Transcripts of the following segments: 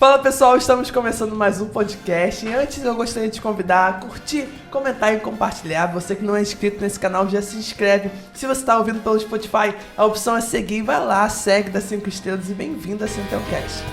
Fala pessoal, estamos começando mais um podcast e antes eu gostaria de te convidar a curtir, comentar e compartilhar. Você que não é inscrito nesse canal já se inscreve. Se você está ouvindo pelo Spotify, a opção é seguir, vai lá, segue, dá 5 estrelas e bem-vindo a Centelcast.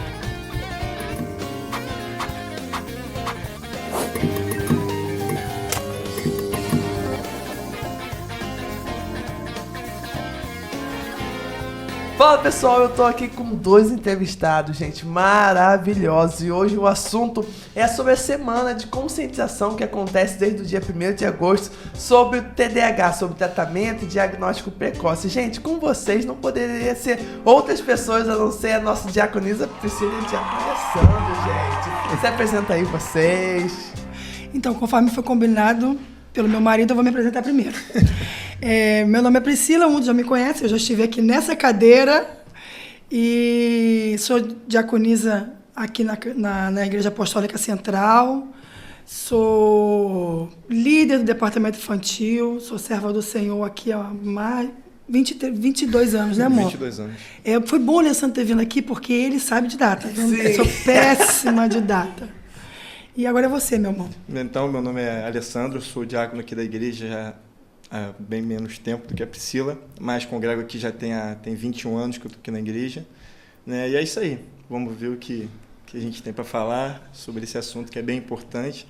Fala pessoal, eu tô aqui com 2 entrevistados, gente, maravilhosos. E hoje o assunto é sobre a semana de conscientização que acontece desde o dia 1º de agosto sobre o TDAH, sobre tratamento e diagnóstico precoce. Gente, com vocês não poderia ser outras pessoas a não ser a nossa diaconisa Priscila e diácono Alessandro, gente. Se apresenta aí vocês. Então, conforme foi combinado pelo meu marido, eu vou me apresentar primeiro. Meu nome é Priscila, muitos já me conhecem, eu já estive aqui nessa cadeira e sou diaconisa aqui na Igreja Apostólica Central, sou líder do departamento infantil, sou serva do Senhor aqui há mais 22 anos, né, amor? 22 anos. Foi bom o Alessandro ter vindo aqui porque ele sabe de data. Eu sou péssima de data. E agora é você, meu irmão. Então, meu nome é Alessandro, sou diácono aqui da igreja já há bem menos tempo do que a Priscila, mas congrego aqui já tem 21 anos que eu estou aqui na igreja. Né? E é isso aí, vamos ver o que a gente tem para falar sobre esse assunto que é bem importante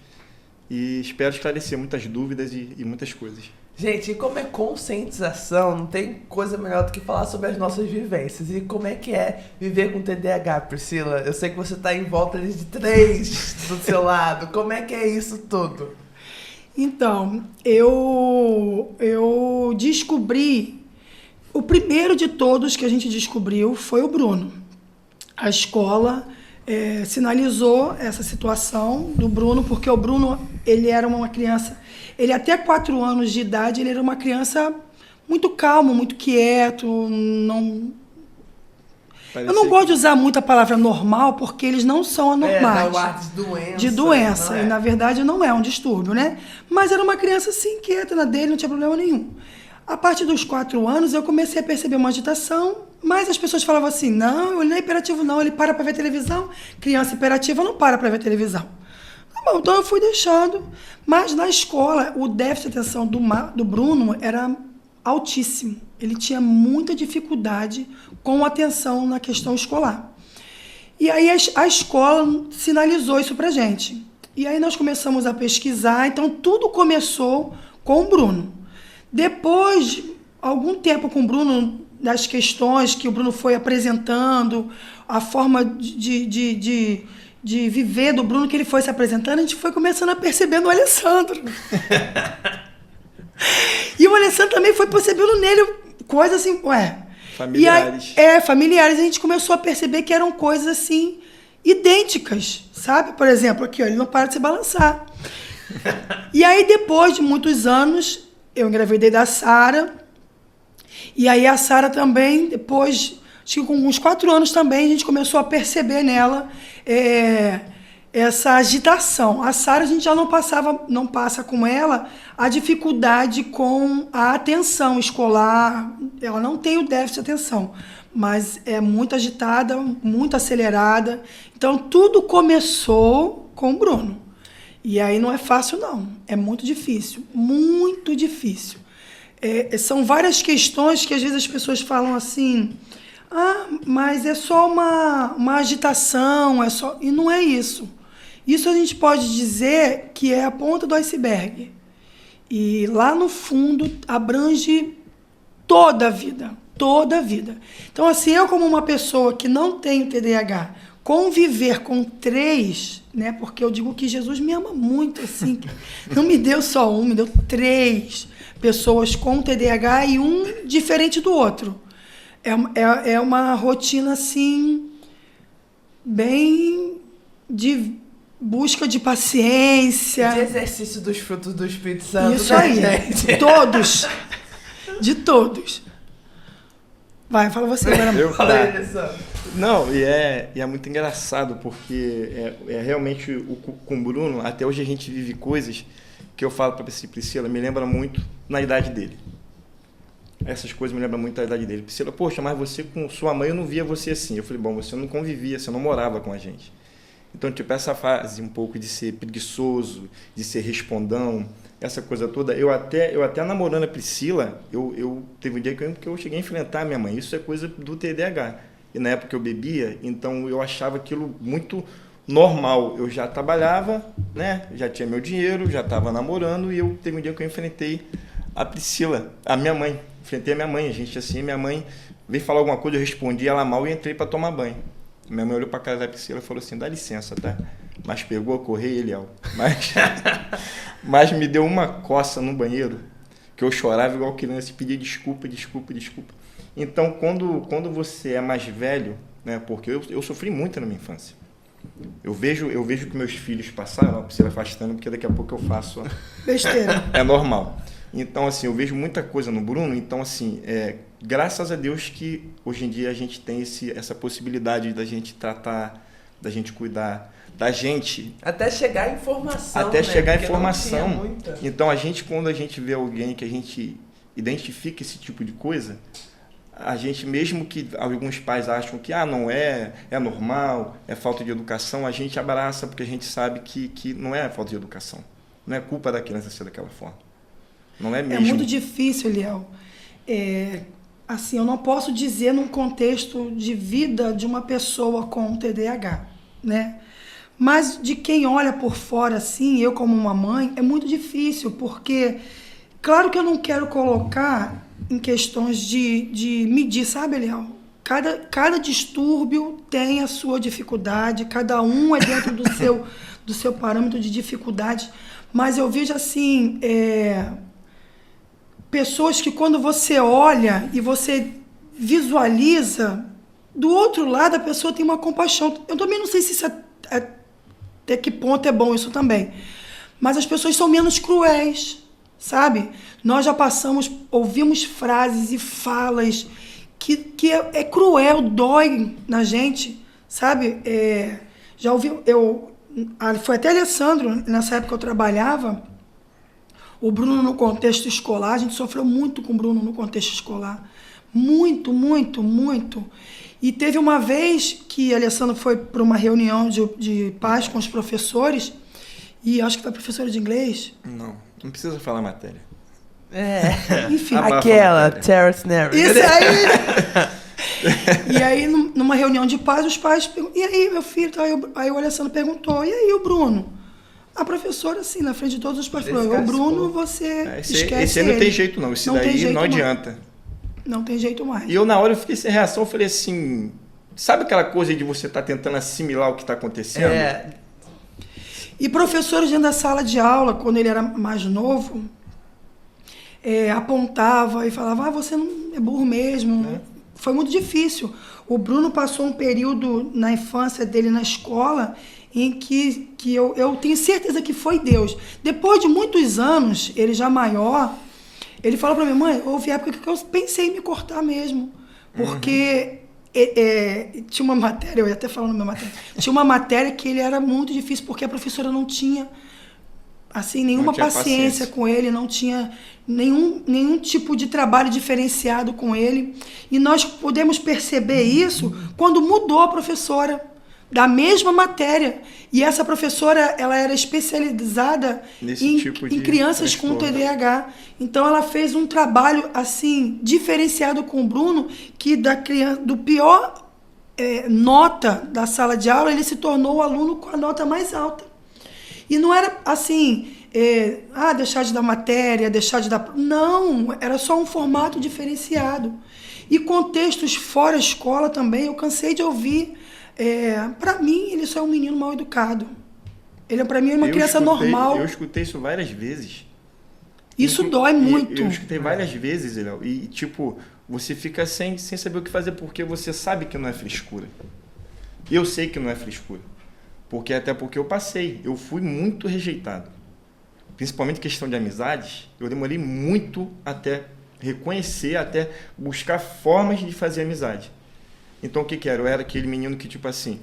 e espero esclarecer muitas dúvidas e muitas coisas. Gente, e como é conscientização, não tem coisa melhor do que falar sobre as nossas vivências. E como é que é viver com TDAH, Priscila? Eu sei que você está em volta de 3 do seu lado. Como é que é isso tudo? Então, eu descobri, o primeiro de todos que a gente descobriu foi o Bruno. A escola sinalizou essa situação do Bruno, porque o Bruno, ele era uma criança, ele até 4 anos de idade, ele era uma criança muito calmo, muito quieto, eu não gosto de usar muito a palavra normal, porque eles não são anormais. Dá o ar de doença. De doença, e na verdade não é um distúrbio, né? Mas era uma criança assim, quieta na dele, não tinha problema nenhum. A partir dos 4 anos, eu comecei a perceber uma agitação, mas as pessoas falavam assim, não, ele não é hiperativo não, ele para ver televisão. Criança hiperativa não para ver televisão. Tá bom, então eu fui deixando. Mas na escola, o déficit de atenção do Bruno era altíssimo. Ele tinha muita dificuldade com atenção na questão escolar. E aí a escola sinalizou isso pra gente. E aí nós começamos a pesquisar, então tudo começou com o Bruno. Depois de algum tempo com o Bruno, das questões que o Bruno foi apresentando, a forma de viver do Bruno que ele foi se apresentando, a gente foi começando a perceber no Alessandro. E o Alessandro também foi percebendo nele coisas assim, familiares. E aí, familiares. A gente começou a perceber que eram coisas assim, idênticas, sabe? Por exemplo, aqui, ó, ele não para de se balançar. E aí, depois de muitos anos, eu engravidei da Sara. E aí, a Sara também, depois, acho que com uns 4 anos também, a gente começou a perceber nela essa agitação. A Sara, a gente já não passa com ela a dificuldade com a atenção escolar. Ela não tem o déficit de atenção, mas é muito agitada, muito acelerada. Então, tudo começou com o Bruno. E aí não é fácil, não. É muito difícil, muito difícil. São várias questões que às vezes as pessoas falam assim, mas é só uma agitação, e não é isso. Isso a gente pode dizer que é a ponta do iceberg. E lá no fundo abrange toda a vida, toda a vida. Então, assim, eu como uma pessoa que não tenho TDAH, conviver com 3, né? Porque eu digo que Jesus me ama muito, assim, não me deu só um, me deu 3 pessoas com TDAH e um diferente do outro. É uma rotina, assim, bem de busca de paciência. De exercício dos frutos do Espírito Santo. Isso aí, gente. Todos. De todos. Vai, fala você agora. Fala aí, Alessandro. Não, e é muito engraçado, porque realmente com o Bruno, até hoje a gente vive coisas que eu falo para Priscila, me lembra muito na idade dele. Essas coisas me lembram muito da idade dele. Priscila, poxa, mas você com sua mãe eu não via você assim. Eu falei, bom, você não convivia, você não morava com a gente. Então, tipo, essa fase um pouco de ser preguiçoso, de ser respondão, essa coisa toda, eu até namorando a Priscila, eu teve um dia que eu cheguei a enfrentar a minha mãe. Isso é coisa do TDAH. E na época eu bebia, então eu achava aquilo muito normal. Eu já trabalhava, né? Já tinha meu dinheiro, já estava namorando, e eu teve um dia que eu enfrentei a Priscila, a minha mãe. Enfrentei a minha mãe, a gente assim, minha mãe veio falar alguma coisa, eu respondi ela mal e entrei para tomar banho. Minha mãe olhou para a cara da Priscila e falou assim, dá licença, tá? Mas pegou a correia, Eliel. Mas me deu uma coça no banheiro, que eu chorava igual criança e pedia desculpa. Então, quando você é mais velho, né? Porque eu sofri muito na minha infância. Eu vejo que meus filhos passaram, a Priscila afastando, porque daqui a pouco eu faço... Besteira. É normal. Então, assim, eu vejo muita coisa no Bruno. Então, assim, graças a Deus que hoje em dia a gente tem essa possibilidade da gente tratar, da gente cuidar, da gente... Até chegar a informação, Até né? chegar a Porque informação. não tinha muita. Então, quando a gente vê alguém que a gente identifica esse tipo de coisa, a gente, mesmo que alguns pais acham que não é normal, é falta de educação, a gente abraça porque a gente sabe que não é falta de educação. Não é culpa da criança ser daquela forma. Não é mesmo. É muito difícil, Eliel. Assim, eu não posso dizer num contexto de vida de uma pessoa com TDAH, né? Mas de quem olha por fora, assim, eu como uma mãe, é muito difícil, porque, claro que eu não quero colocar em questões de medir, sabe, Eliel? Cada distúrbio tem a sua dificuldade, cada um é dentro do seu parâmetro de dificuldade, mas eu vejo, assim, pessoas que quando você olha e você visualiza, do outro lado a pessoa tem uma compaixão. Eu também não sei se isso até que ponto é bom isso também. Mas as pessoas são menos cruéis, sabe? Nós já ouvimos frases e falas que é cruel, dói na gente, sabe? Já ouvi, foi até Alessandro, nessa época eu trabalhava, o Bruno no contexto escolar, a gente sofreu muito com o Bruno no contexto escolar. Muito, muito, muito. E teve uma vez que a Alessandra foi para uma reunião de paz com os professores, e acho que foi a professora de inglês. Não precisa falar matéria. Enfim. Aquela, Terrence Nery. Isso aí! E aí, numa reunião de paz, os pais perguntam, e aí, meu filho? Aí o Alessandro perguntou, e aí, o Bruno? A professora, assim, na frente de todos os pais, falou, o Bruno, você esquece esse aí não tem jeito não, esse daí não adianta. Não tem jeito mais. E eu, na hora, eu fiquei sem reação, eu falei assim, sabe aquela coisa de você estar tentando assimilar o que está acontecendo? E professores dentro da sala de aula, quando ele era mais novo, apontava e falava, você não é burro mesmo. Foi muito difícil. O Bruno passou um período na infância dele na escola em que eu tenho certeza que foi Deus. Depois de muitos anos, ele já maior, ele falou para minha mãe, houve época que eu pensei em me cortar mesmo, porque tinha uma matéria, eu ia até falando na minha matéria, tinha uma matéria que ele era muito difícil, porque a professora não tinha assim, nenhuma paciência com ele, não tinha nenhum tipo de trabalho diferenciado com ele. E nós podemos perceber isso quando mudou a professora da mesma matéria. E essa professora, ela era especializada em crianças com TDAH. Então, ela fez um trabalho, assim, diferenciado com o Bruno, que do pior nota da sala de aula, ele se tornou o aluno com a nota mais alta. E não era assim, deixar de dar matéria, deixar de dar... Não, era só um formato diferenciado. E contextos fora escola também, eu cansei de ouvir... para mim, ele só é um menino mal educado. Ele, para mim, é uma criança normal. Eu escutei isso várias vezes. Isso dói muito. Eu escutei várias vezes, Léo. E, tipo, você fica sem saber o que fazer, porque você sabe que não é frescura. E eu sei que não é frescura. Até porque eu passei. Eu fui muito rejeitado. Principalmente questão de amizades. Eu demorei muito até reconhecer, até buscar formas de fazer amizade. Então, o que era? Eu era aquele menino que, tipo assim,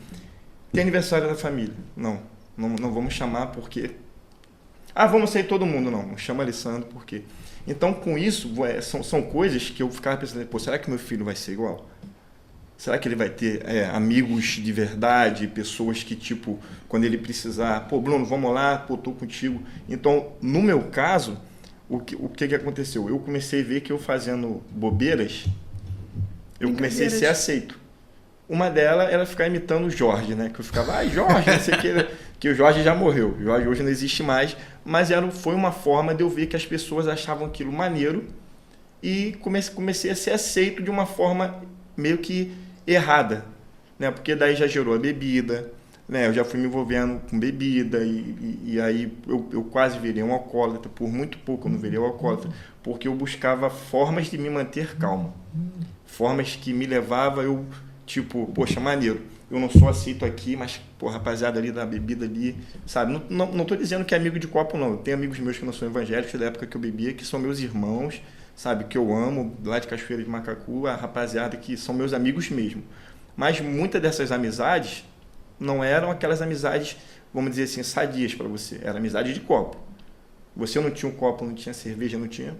tem aniversário da família. Não vamos chamar porque... vamos sair todo mundo. Não chama Alessandro porque... Então, com isso, são coisas que eu ficava pensando, será que meu filho vai ser igual? Será que ele vai ter amigos de verdade, pessoas que, tipo, quando ele precisar, pô, Bruno, vamos lá, pô, tô contigo. Então, no meu caso, o que aconteceu? Eu comecei a ver que eu fazendo bobeiras, eu comecei a ser aceito. Uma delas era ficar imitando o Jorge, né? Que eu ficava, Jorge, não sei o que o Jorge já morreu. O Jorge hoje não existe mais, mas foi uma forma de eu ver que as pessoas achavam aquilo maneiro e comecei a ser aceito de uma forma meio que errada, né? Porque daí já gerou a bebida, né? Eu já fui me envolvendo com bebida e aí eu quase virei um alcoólatra. Por muito pouco eu não virei um alcoólatra, porque eu buscava formas de me manter calmo. Formas que me levavam, tipo, poxa, maneiro, eu não sou aceito aqui, mas, pô, rapaziada ali da bebida ali, sabe? Não tô dizendo que é amigo de copo, não. Eu tenho amigos meus que não são evangélicos da época que eu bebia, que são meus irmãos, sabe? Que eu amo, lá de Cachoeira de Macacu, a rapaziada que são meus amigos mesmo. Mas muitas dessas amizades não eram aquelas amizades, vamos dizer assim, sadias para você. Era amizade de copo. Você não tinha um copo, não tinha cerveja, não tinha,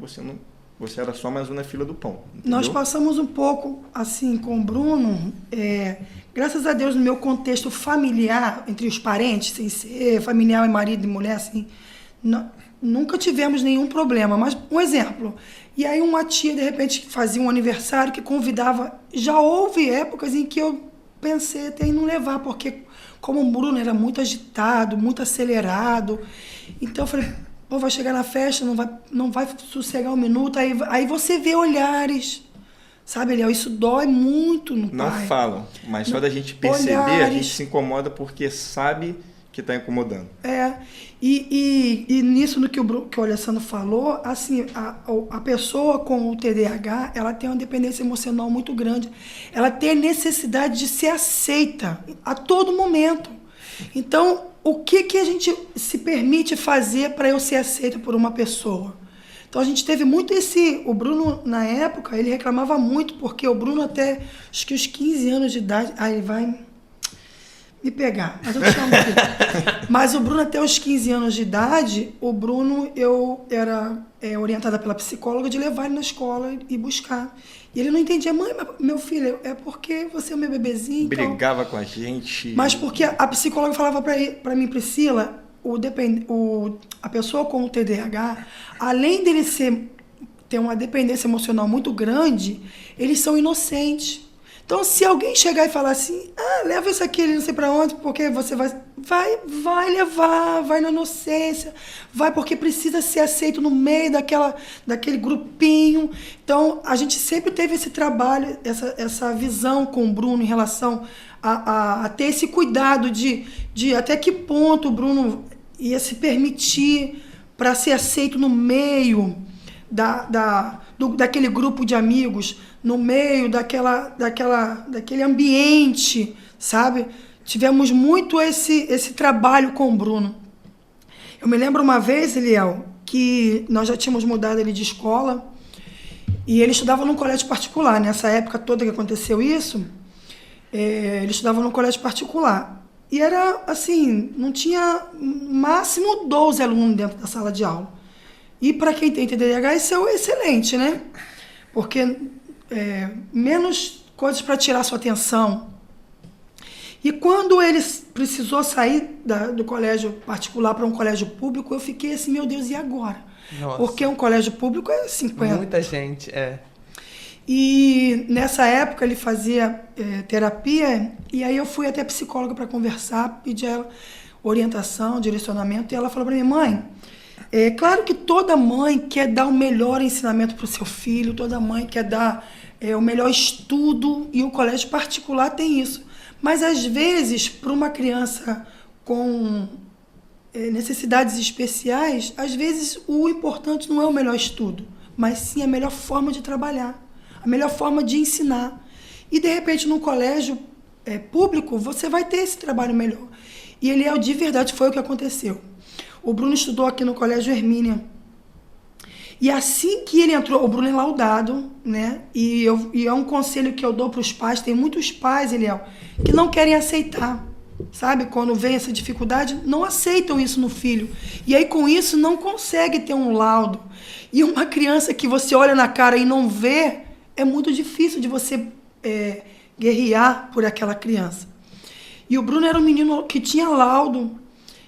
você era só mais uma na fila do pão. Entendeu? Nós passamos um pouco assim com o Bruno, graças a Deus, no meu contexto familiar, entre os parentes, sem ser familiar, marido e mulher, assim, nunca tivemos nenhum problema. Mas, um exemplo, e aí uma tia, de repente, fazia um aniversário que convidava, já houve épocas em que eu pensei até em não levar, porque como o Bruno era muito agitado, muito acelerado, então eu falei, pô, vai chegar na festa, não vai sossegar um minuto, aí você vê olhares, sabe, Eliel? Isso dói muito no pai. Não falam, mas só da gente perceber, olhares. A gente se incomoda porque sabe que está incomodando. E nisso no que o Alessandro falou, assim, a pessoa com o TDAH, ela tem uma dependência emocional muito grande. Ela tem a necessidade de ser aceita a todo momento. Então, o que a gente se permite fazer para eu ser aceito por uma pessoa? Então, a gente teve muito o Bruno, na época, ele reclamava muito, porque o Bruno até, acho que os 15 anos de idade, ele vai me pegar, mas eu te chamo aqui. Mas o Bruno, até os 15 anos de idade, eu era orientada pela psicóloga de levar ele na escola e buscar. E ele não entendia, mãe, meu filho, é porque você é o meu bebezinho. Brigava então... com a gente. Mas porque a psicóloga falava para mim, Priscila, a pessoa com o TDAH, além dele ter uma dependência emocional muito grande, eles são inocentes. Então, se alguém chegar e falar assim, leva isso aqui, não sei para onde, porque você vai levar, vai na inocência, vai porque precisa ser aceito no meio daquele grupinho. Então, a gente sempre teve esse trabalho, essa visão com o Bruno em relação a ter esse cuidado de até que ponto o Bruno ia se permitir para ser aceito no meio daquele grupo de amigos, no meio daquele ambiente, sabe? Tivemos muito esse trabalho com o Bruno. Eu me lembro uma vez, Eliel, que nós já tínhamos mudado ele de escola e ele estudava num colégio particular. Nessa época toda que aconteceu isso, ele estudava num colégio particular. E era assim, não tinha máximo 12 alunos dentro da sala de aula. E para quem tem TDAH, isso é excelente, né? Porque menos coisas para tirar sua atenção. E quando ele precisou sair do colégio particular para um colégio público, eu fiquei assim, meu Deus, e agora? Nossa. Porque um colégio público é 50. Muita gente, E nessa época ele fazia terapia, e aí eu fui até a psicóloga para conversar, pedir ela orientação, direcionamento, e ela falou para mim, mãe, é claro que toda mãe quer dar o melhor ensinamento para o seu filho, toda mãe quer dar o melhor estudo, e o colégio particular tem isso. Mas, às vezes, para uma criança com necessidades especiais, às vezes o importante não é o melhor estudo, mas sim a melhor forma de trabalhar, a melhor forma de ensinar. E, de repente, no colégio público, você vai ter esse trabalho melhor. E ele de verdade, foi o que aconteceu. O Bruno estudou aqui no Colégio Hermínia. E assim que ele entrou, o Bruno é laudado, né? E é um conselho que eu dou para os pais. Tem muitos pais, Eliel, que não querem aceitar, sabe? Quando vem essa dificuldade, não aceitam isso no filho. E aí, com isso, não consegue ter um laudo. E uma criança que você olha na cara e não vê, é muito difícil de você guerrear por aquela criança. E o Bruno era um menino que tinha laudo.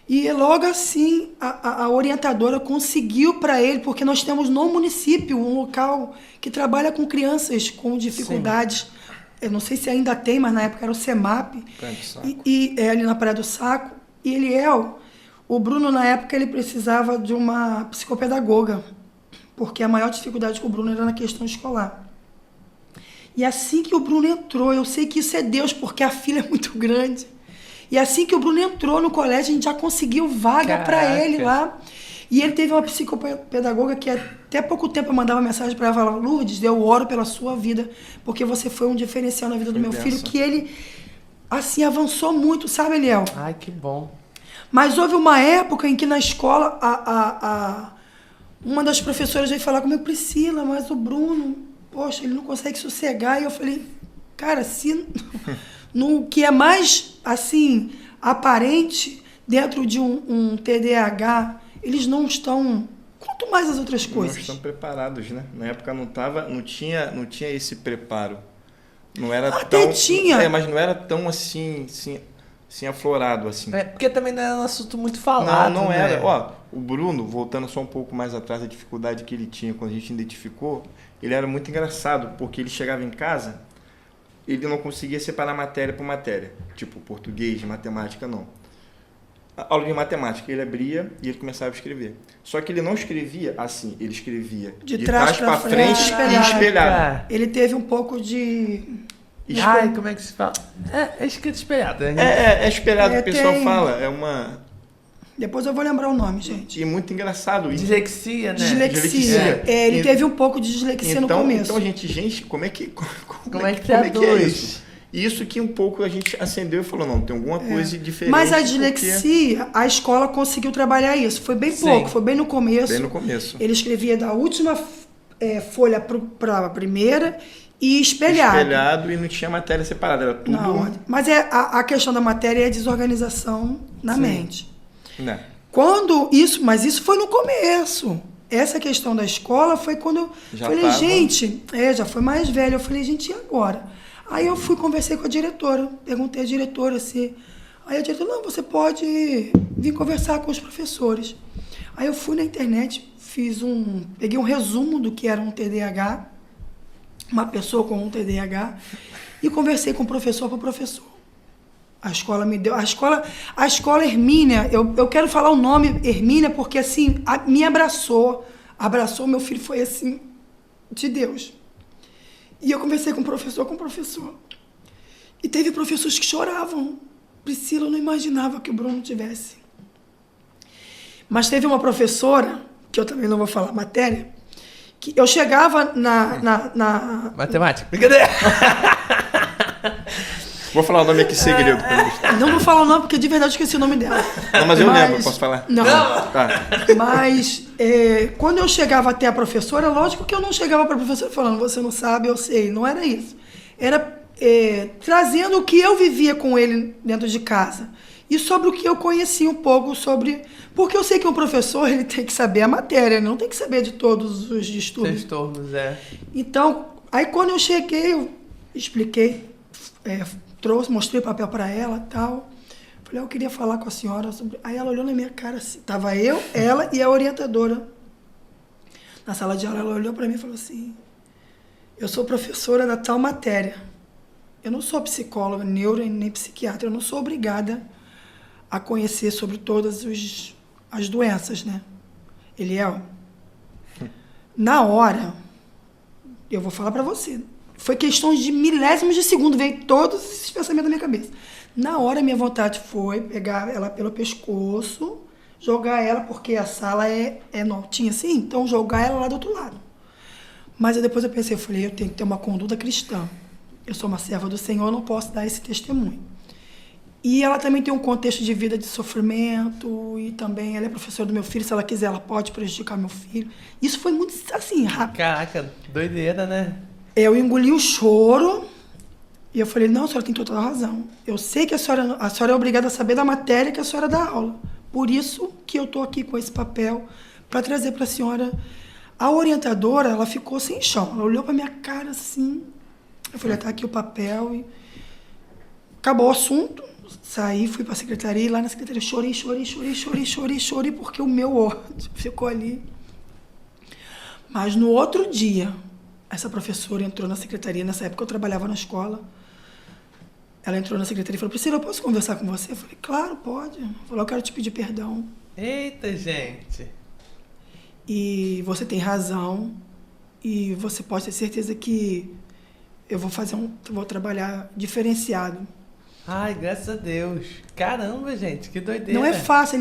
E logo assim, a orientadora conseguiu para ele, porque nós temos no município um local que trabalha com crianças com dificuldades. Sim. Eu não sei se ainda tem, mas na época era o CEMAP. É ali na Praia do Saco. E o Bruno, na época, ele precisava de uma psicopedagoga, porque a maior dificuldade com o Bruno era na questão escolar. E assim que o Bruno entrou, eu sei que isso é Deus, porque a filha é muito grande. E assim que o Bruno entrou no colégio, a gente já conseguiu vaga para ele lá. E ele teve uma psicopedagoga que até pouco tempo eu mandava mensagem para ela, falava, Lourdes, eu oro pela sua vida, porque você foi um diferencial na vida do meu filho, que ele, assim, avançou muito, sabe, Eliel? Ai, que bom. Mas houve uma época em que na escola, uma das professoras veio falar comigo, Priscila, mas o Bruno, poxa, ele não consegue sossegar. E eu falei, cara, se... no que é mais, assim, aparente dentro de um TDAH, eles não estão... Quanto mais as outras coisas. Não estão preparados, né? Na época não tinha esse preparo. Não era até tão... tinha. Mas não era tão assim aflorado, assim. Porque também não era um assunto muito falado, Não né? era. Ó, o Bruno, voltando só um pouco mais atrás, a dificuldade que ele tinha quando a gente identificou, ele era muito engraçado, porque ele chegava em casa... ele não conseguia separar matéria por matéria. Tipo, português, matemática, não. A aula de matemática, ele abria e ele começava a escrever. Só que ele não escrevia assim, ele escrevia de trás para frente e espelhado. Ele teve um pouco de... Ai, como é que se fala? É escrito espelhado. É espelhado, o pessoal fala. É uma... Depois eu vou lembrar o nome, gente. E muito engraçado isso. Dislexia, né? Dislexia. Ele teve um pouco de dislexia no começo. Então, gente, como é que é isso? Isso que um pouco a gente acendeu e falou, não, tem alguma coisa diferente. Mas a dislexia, a escola conseguiu trabalhar isso. Foi bem pouco, foi bem no começo. Bem no começo. Ele escrevia da última folha para a primeira e espelhado. Espelhado e não tinha matéria separada, era tudo... Não, mas a questão da matéria é a desorganização na mente. Né? Mas isso foi no começo. Essa questão da escola foi quando eu falei, gente, já foi mais velho. Eu falei, gente, e agora? Aí eu conversei com a diretora, perguntei à diretora se... Aí a diretora, não, você pode vir conversar com os professores. Aí eu fui na internet, peguei um resumo do que era um TDAH, uma pessoa com um TDAH, e conversei com o professor para o professor. A escola me deu... A escola Hermínia, eu quero falar o nome Hermínia porque, assim, me abraçou, meu filho foi, assim, de Deus. E eu conversei com o professor. E teve professores que choravam. Priscila, eu não imaginava que o Bruno tivesse. Mas teve uma professora, que eu também não vou falar matéria, que eu chegava na... Matemática. Brincadeira! Vou falar o nome aqui segredo. Não vou falar o nome, porque de verdade eu esqueci o nome dela. Não, mas eu lembro, posso falar? Não. Tá. Mas quando eu chegava até a professora, lógico que eu não chegava para a professora falando, você não sabe, eu sei. Não era isso. Era trazendo o que eu vivia com ele dentro de casa. E sobre o que eu conhecia um pouco sobre... Porque eu sei que um professor, ele tem que saber a matéria, ele não tem que saber de todos os distúrbios. Transtornos, Então, aí quando eu cheguei, eu expliquei, mostrei o papel para ela e tal. Falei, eu queria falar com a senhora sobre... Aí ela olhou na minha cara assim, tava eu, ela e a orientadora. Na sala de aula, ela olhou para mim e falou assim, eu sou professora da tal matéria. Eu não sou psicóloga, neuro nem psiquiatra, eu não sou obrigada a conhecer sobre todas as doenças, né? Eliel, na hora, eu vou falar para você, foi questão de milésimos de segundo, veio todos esses pensamentos na minha cabeça. Na hora, minha vontade foi pegar ela pelo pescoço, jogar ela, porque a sala é tinha assim, então jogar ela lá do outro lado. Mas depois eu pensei, eu falei, eu tenho que ter uma conduta cristã. Eu sou uma serva do Senhor, eu não posso dar esse testemunho. E ela também tem um contexto de vida de sofrimento, e também ela é professora do meu filho, se ela quiser, ela pode prejudicar meu filho. Isso foi muito, assim, rápido. Caraca, doideira, né? Eu engoli o choro e eu falei, não, a senhora tem toda a razão. Eu sei que a senhora é obrigada a saber da matéria que a senhora dá aula. Por isso que eu estou aqui com esse papel para trazer para a senhora. A orientadora, ela ficou sem chão. Ela olhou para minha cara assim. Eu falei, tá aqui o papel. acabou o assunto, saí, fui pra secretaria, e lá na secretaria chorei, porque o meu ódio ficou ali. Mas no outro dia, essa professora entrou na secretaria, nessa época eu trabalhava na escola, ela entrou na secretaria e falou, Priscila, eu posso conversar com você? Eu falei, claro, pode. Ela falou, eu quero te pedir perdão. Eita, gente. E você tem razão, e você pode ter certeza que eu vou trabalhar diferenciado. Ai, graças a Deus. Caramba, gente, que doideira. Não é fácil,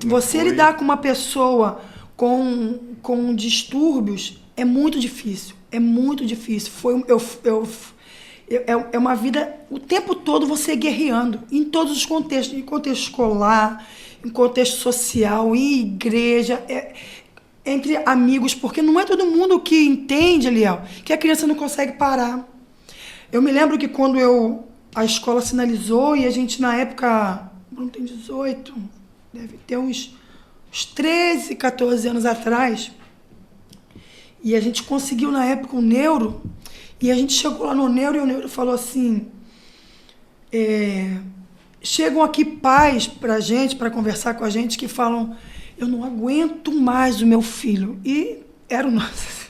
você lidar com uma pessoa com distúrbios é muito difícil. É muito difícil. É uma vida, o tempo todo você guerreando, em todos os contextos, em contexto escolar, em contexto social, em igreja, entre amigos, porque não é todo mundo que entende, Eliel, que a criança não consegue parar. Eu me lembro que quando a escola sinalizou e a gente, na época, não tem 18, deve ter uns 13, 14 anos atrás, e a gente conseguiu, na época, o neuro, e a gente chegou lá no neuro e o neuro falou assim, chegam aqui pais pra gente, para conversar com a gente, que falam, eu não aguento mais o meu filho. E era o nosso.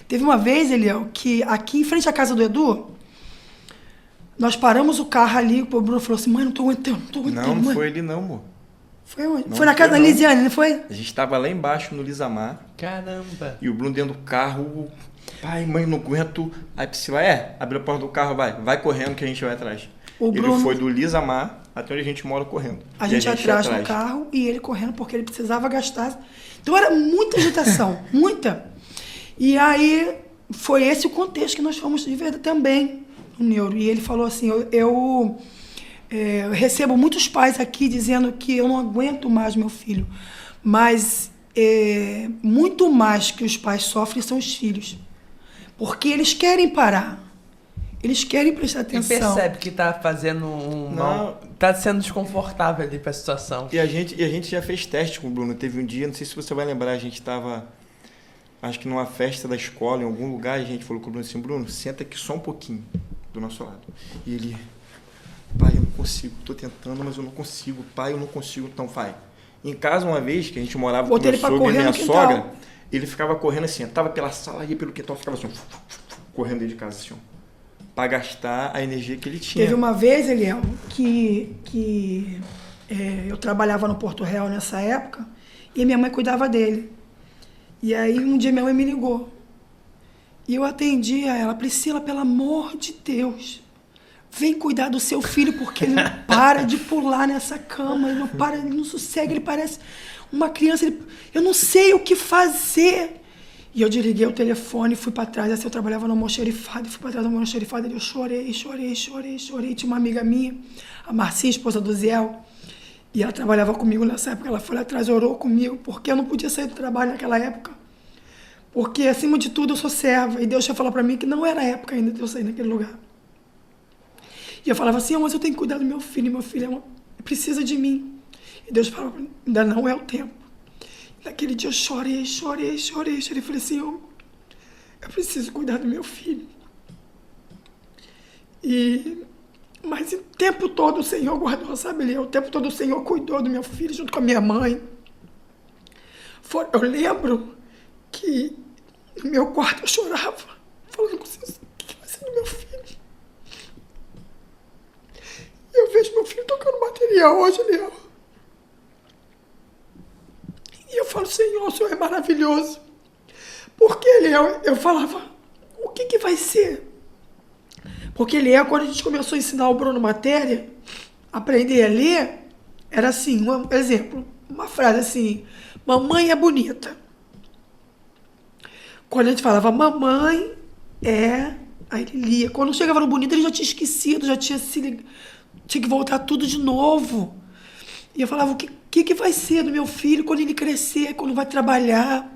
Teve uma vez, Eliel, que aqui em frente à casa do Edu, nós paramos o carro ali, o Bruno falou assim, mãe, não tô aguentando. Não mãe. foi ele não, amor. Foi onde? Não foi na casa da Lisiane, não foi? A gente tava lá embaixo no Lisamar. Caramba. E o Bruno dentro do carro, pai, mãe, não aguento. Aí a Priscila, abriu a porta do carro, vai correndo que a gente vai atrás. Ele foi do Lisamar até onde a gente mora correndo. A gente atrás no carro e ele correndo porque ele precisava gastar. Então era muita agitação, muita. E aí foi esse o contexto que nós fomos viver também no neuro. E ele falou assim, eu recebo muitos pais aqui dizendo que eu não aguento mais meu filho, mas muito mais que os pais sofrem são os filhos, porque eles querem parar, eles querem prestar atenção. E percebe que tá fazendo tá sendo desconfortável ali pra situação. E a gente já fez teste com o Bruno. Teve um dia, não sei se você vai lembrar, a gente estava, acho que numa festa da escola, em algum lugar, e a gente falou com o Bruno assim, Bruno, senta aqui só um pouquinho do nosso lado. E ele, pai, eu não consigo, tô tentando, mas eu não consigo, pai, eu não consigo, então vai. Em casa, uma vez, que a gente morava com meu sogro e minha sogra, ele ficava correndo assim, tava pela sala, ia pelo quintal, ficava assim, correndo dentro de casa, assim, para gastar a energia que ele tinha. Teve uma vez, Eliel, que eu trabalhava no Porto Real nessa época, e minha mãe cuidava dele. E aí, um dia minha mãe me ligou. E eu atendi a ela, Priscila, pelo amor de Deus, vem cuidar do seu filho, porque ele não para de pular nessa cama, ele não sossega, ele parece uma criança, eu não sei o que fazer. E eu desliguei o telefone, fui para trás, assim, eu trabalhava no almoxerifado, fui para trás do almoxerifado, e eu chorei. Tinha uma amiga minha, a Marcinha, esposa do Ziel, e ela trabalhava comigo nessa época, ela foi lá atrás, orou comigo, porque eu não podia sair do trabalho naquela época. Porque, acima de tudo, eu sou serva, e Deus tinha falado para mim que não era a época ainda de eu sair naquele lugar. E eu falava assim, mas eu tenho que cuidar do meu filho precisa de mim. E Deus falava, ainda não é o tempo. E naquele dia eu chorei. Eu falei, Senhor, eu preciso cuidar do meu filho. Mas o tempo todo o Senhor guardou, sabe? O tempo todo o Senhor cuidou do meu filho junto com a minha mãe. Eu lembro que no meu quarto eu chorava, falando com Deus, o que vai ser do meu filho? Eu vejo meu filho tocando bateria hoje, Leão. E eu falo, Senhor, o Senhor é maravilhoso. Porque, Leão, eu falava, o que vai ser? Porque, Leão, quando a gente começou a ensinar o Bruno matéria, aprender a ler, era assim, um exemplo, uma frase assim, mamãe é bonita. Quando a gente falava, mamãe é... Aí ele lia. Quando chegava no bonito, ele já tinha esquecido, já tinha se ligado. Tinha que voltar tudo de novo. E eu falava, o que vai ser do meu filho quando ele crescer, quando vai trabalhar?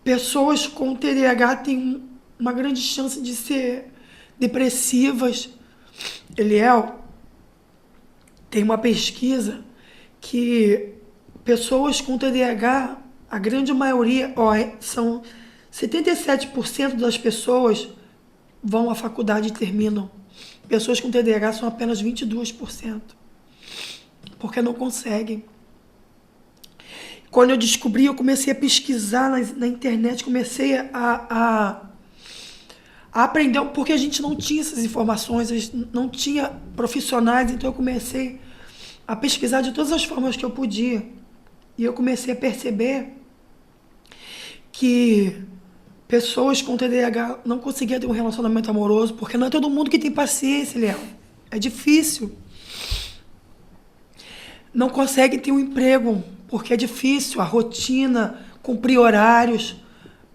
Pessoas com TDAH têm uma grande chance de ser depressivas. Eliel, tem uma pesquisa que pessoas com TDAH, a grande maioria, são 77% das pessoas vão à faculdade e terminam. pessoas com TDAH são apenas 22%. Porque não conseguem. Quando eu descobri, eu comecei a pesquisar na internet, comecei a aprender, porque a gente não tinha essas informações, a gente não tinha profissionais, então eu comecei a pesquisar de todas as formas que eu podia. E eu comecei a perceber que pessoas com TDAH não conseguiam ter um relacionamento amoroso, porque não é todo mundo que tem paciência, Léo. É difícil. Não conseguem ter um emprego, porque é difícil, a rotina, cumprir horários.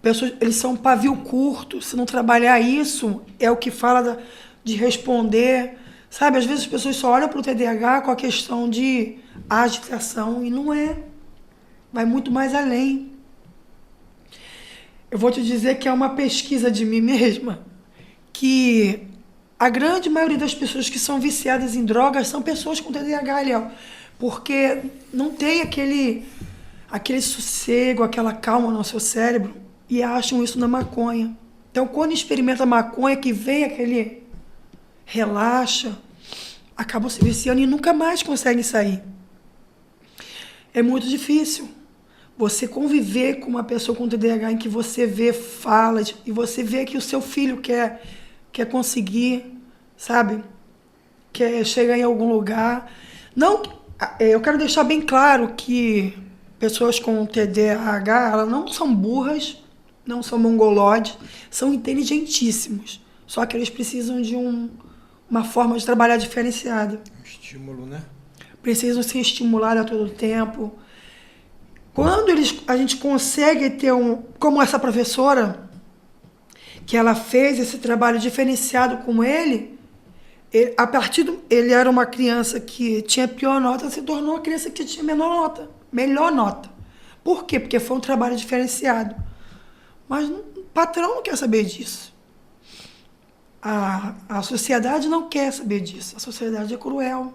Pessoas, eles são pavio curto, se não trabalhar isso, é o que fala de responder. Sabe, às vezes as pessoas só olham para o TDAH com a questão de agitação, e não é. Vai muito mais além. Eu vou te dizer que é uma pesquisa de mim mesma, que a grande maioria das pessoas que são viciadas em drogas são pessoas com TDAH, Léo, porque não tem aquele sossego, aquela calma no seu cérebro, e acham isso na maconha. Então, quando experimenta a maconha, que vem aquele relaxa, acabam se viciando e nunca mais conseguem sair. É muito difícil você conviver com uma pessoa com TDAH em que você vê falas e você vê que o seu filho quer conseguir, sabe? Quer chegar em algum lugar. Não, eu quero deixar bem claro que pessoas com TDAH, elas não são burras, não são mongoloides, são inteligentíssimos. Só que eles precisam de uma forma de trabalhar diferenciada. Um estímulo, né? Precisam ser estimulados a todo tempo. Quando a gente consegue ter como essa professora, que ela fez esse trabalho diferenciado com ele era uma criança que tinha pior nota, se tornou uma criança que tinha melhor nota. Por quê? Porque foi um trabalho diferenciado. Mas o patrão não quer saber disso. A sociedade não quer saber disso. A sociedade é cruel.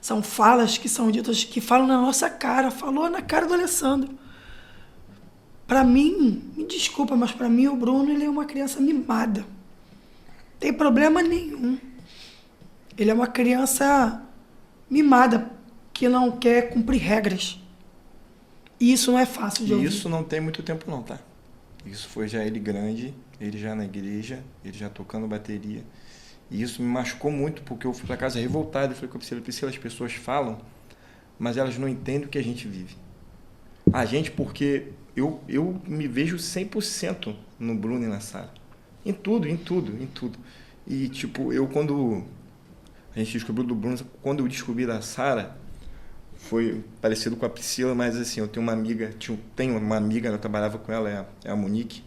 São falas que são ditas, que falam na nossa cara. Falou na cara do Alessandro. Para mim, me desculpa, mas para mim o Bruno, ele é uma criança mimada. Não tem problema nenhum. Ele é uma criança mimada, que não quer cumprir regras. E isso não é fácil de ouvir. E isso não tem muito tempo não, tá? Isso foi já ele grande, ele já na igreja, ele já tocando bateria. E isso me machucou muito, porque eu fui para casa revoltado e falei com a Priscila, as pessoas falam, mas elas não entendem o que a gente vive. A gente, porque eu me vejo 100% no Bruno e na Sara. Em tudo. E, tipo, quando a gente descobriu do Bruno, quando eu descobri da Sara, foi parecido com a Priscila, mas assim, eu tenho uma amiga, ela trabalhava com ela, é a Monique,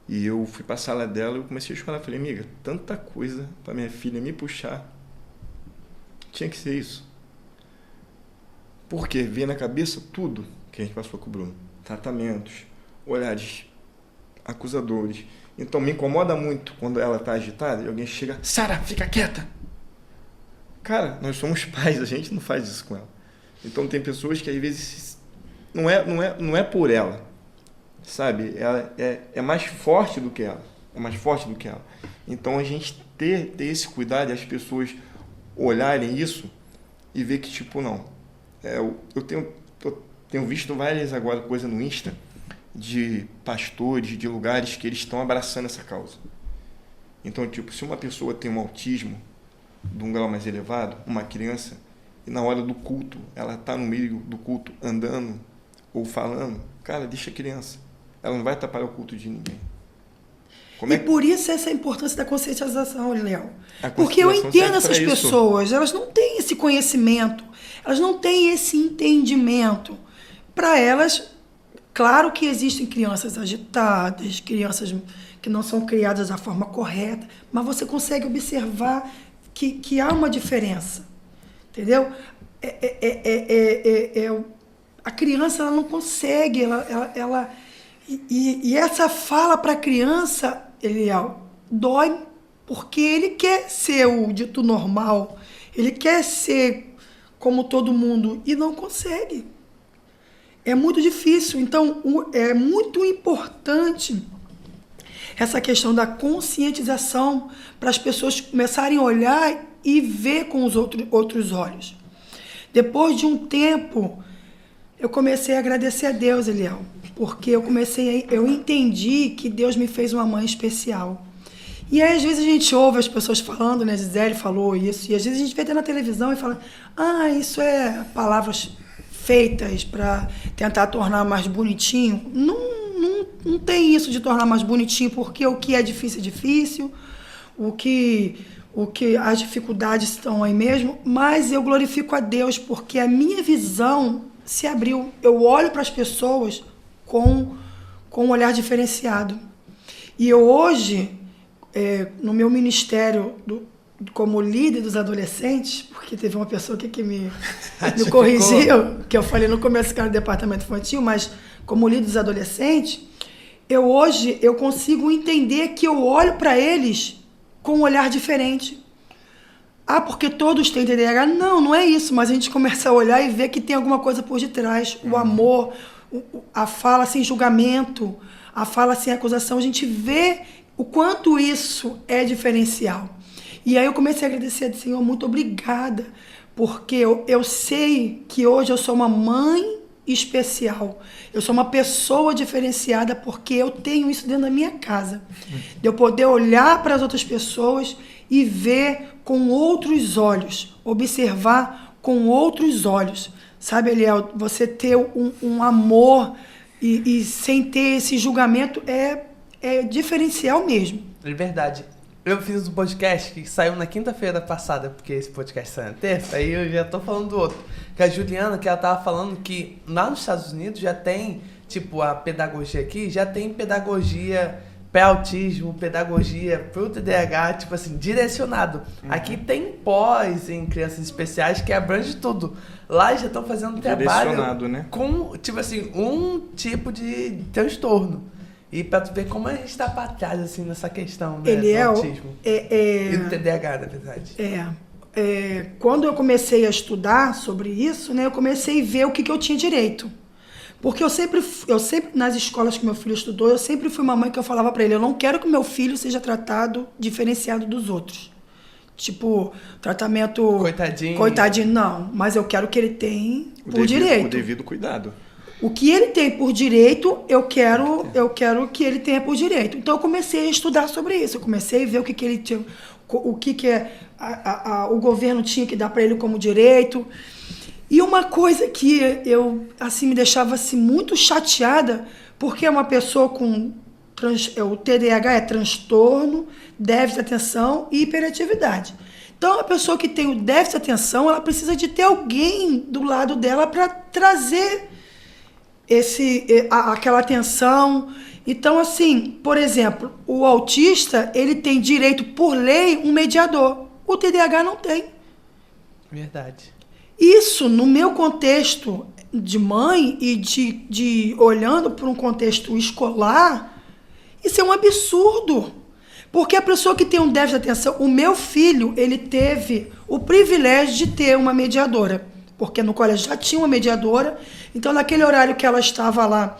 e eu fui pra sala dela e eu comecei a chorar. Falei, amiga, tanta coisa pra minha filha me puxar, tinha que ser isso. Porque veio na cabeça tudo que a gente passou com o Bruno. Tratamentos, olhares acusadores. Então me incomoda muito quando ela tá agitada e alguém chega, Sara, fica quieta. Cara, nós somos pais, a gente não faz isso com ela. Então tem pessoas que às vezes não é por ela, sabe? Ela é mais forte do que ela. Então a gente ter esse cuidado e as pessoas olharem isso e ver que tipo, não. Eu tenho visto várias agora coisas no Insta de pastores, de lugares que eles estão abraçando essa causa. Então, tipo, se uma pessoa tem um autismo de um grau mais elevado, uma criança, e na hora do culto, ela está no meio do culto andando ou falando, cara, deixa a criança. Ela não vai atrapalhar o culto de ninguém. Por isso essa importância da conscientização, Léo. Porque eu entendo essas pessoas, elas não têm esse conhecimento, elas não têm esse entendimento. Para elas, claro que existem crianças agitadas, crianças que não são criadas da forma correta, mas você consegue observar que há uma diferença, entendeu? A criança ela não consegue, e essa fala para a criança, ele dói, porque ele quer ser o dito normal, ele quer ser como todo mundo e não consegue. É muito difícil. Então, é muito importante essa questão da conscientização para as pessoas começarem a olhar e ver com os outros olhos. Depois de um tempo, eu comecei a agradecer a Deus, Eliel, porque eu entendi que Deus me fez uma mãe especial. E aí, às vezes, a gente ouve as pessoas falando, né? Gisele falou isso, e às vezes a gente vê até na televisão e fala, isso é palavras feitas para tentar tornar mais bonitinho. Não tem isso de tornar mais bonitinho, porque o que é difícil, o que as dificuldades estão aí mesmo, mas eu glorifico a Deus, porque a minha visão se abriu. Eu olho para as pessoas com um olhar diferenciado. E eu hoje, no meu ministério como líder dos adolescentes, porque teve uma pessoa aqui que me corrigiu, que eu falei no começo que era no departamento infantil, mas como líder dos adolescentes, hoje eu consigo entender que eu olho para eles com um olhar diferente. Porque todos têm TDAH? Não é isso, mas a gente começa a olhar e ver que tem alguma coisa por detrás. O amor, a fala sem julgamento, a fala sem acusação, a gente vê o quanto isso é diferencial. E aí eu comecei a agradecer, Senhor, muito obrigada, porque eu sei que hoje eu sou uma mãe especial. Eu sou uma pessoa diferenciada porque eu tenho isso dentro da minha casa. De eu poder olhar para as outras pessoas e ver com outros olhos, observar com outros olhos. Sabe, Eliel, você ter um amor e sem ter esse julgamento é diferencial mesmo. É verdade. Eu fiz um podcast que saiu na quinta-feira passada, porque esse podcast saiu na terça, aí eu já tô falando do outro. Que a Juliana, que ela tava falando que lá nos Estados Unidos já tem, tipo, a pedagogia aqui, já tem pedagogia pré-autismo, pedagogia pro TDAH, tipo assim, direcionado. Aqui tem pós em crianças especiais que abrange tudo. Lá já estão fazendo trabalho, né, com, tipo assim, um tipo de transtorno. E pra tu ver como a gente tá pra trás, assim, nessa questão, né, do autismo. E do TDAH, na verdade. Quando eu comecei a estudar sobre isso, né, eu comecei a ver o que eu tinha direito. Porque eu sempre, nas escolas que meu filho estudou, eu sempre fui uma mãe que eu falava pra ele, eu não quero que meu filho seja tratado diferenciado dos outros. Tipo, tratamento... Coitadinho, não. Mas eu quero que ele tenha por direito. O devido cuidado. O que ele tem por direito, eu quero que ele tenha por direito. Então eu comecei a estudar sobre isso. Eu comecei a ver o que ele tinha, o governo tinha que dar para ele como direito. E uma coisa que eu assim me deixava assim, muito chateada, porque é uma pessoa com o TDAH é transtorno, déficit de atenção e hiperatividade. Então, a pessoa que tem o déficit de atenção, ela precisa de ter alguém do lado dela para trazer aquela atenção. Então, assim, por exemplo, o autista, ele tem direito, por lei, um mediador. O TDAH não tem. Verdade. Isso, no meu contexto de mãe e de olhando para um contexto escolar, isso é um absurdo. Porque a pessoa que tem um déficit de atenção, o meu filho, ele teve o privilégio de ter uma mediadora. Porque no colégio já tinha uma mediadora, então naquele horário que ela estava lá,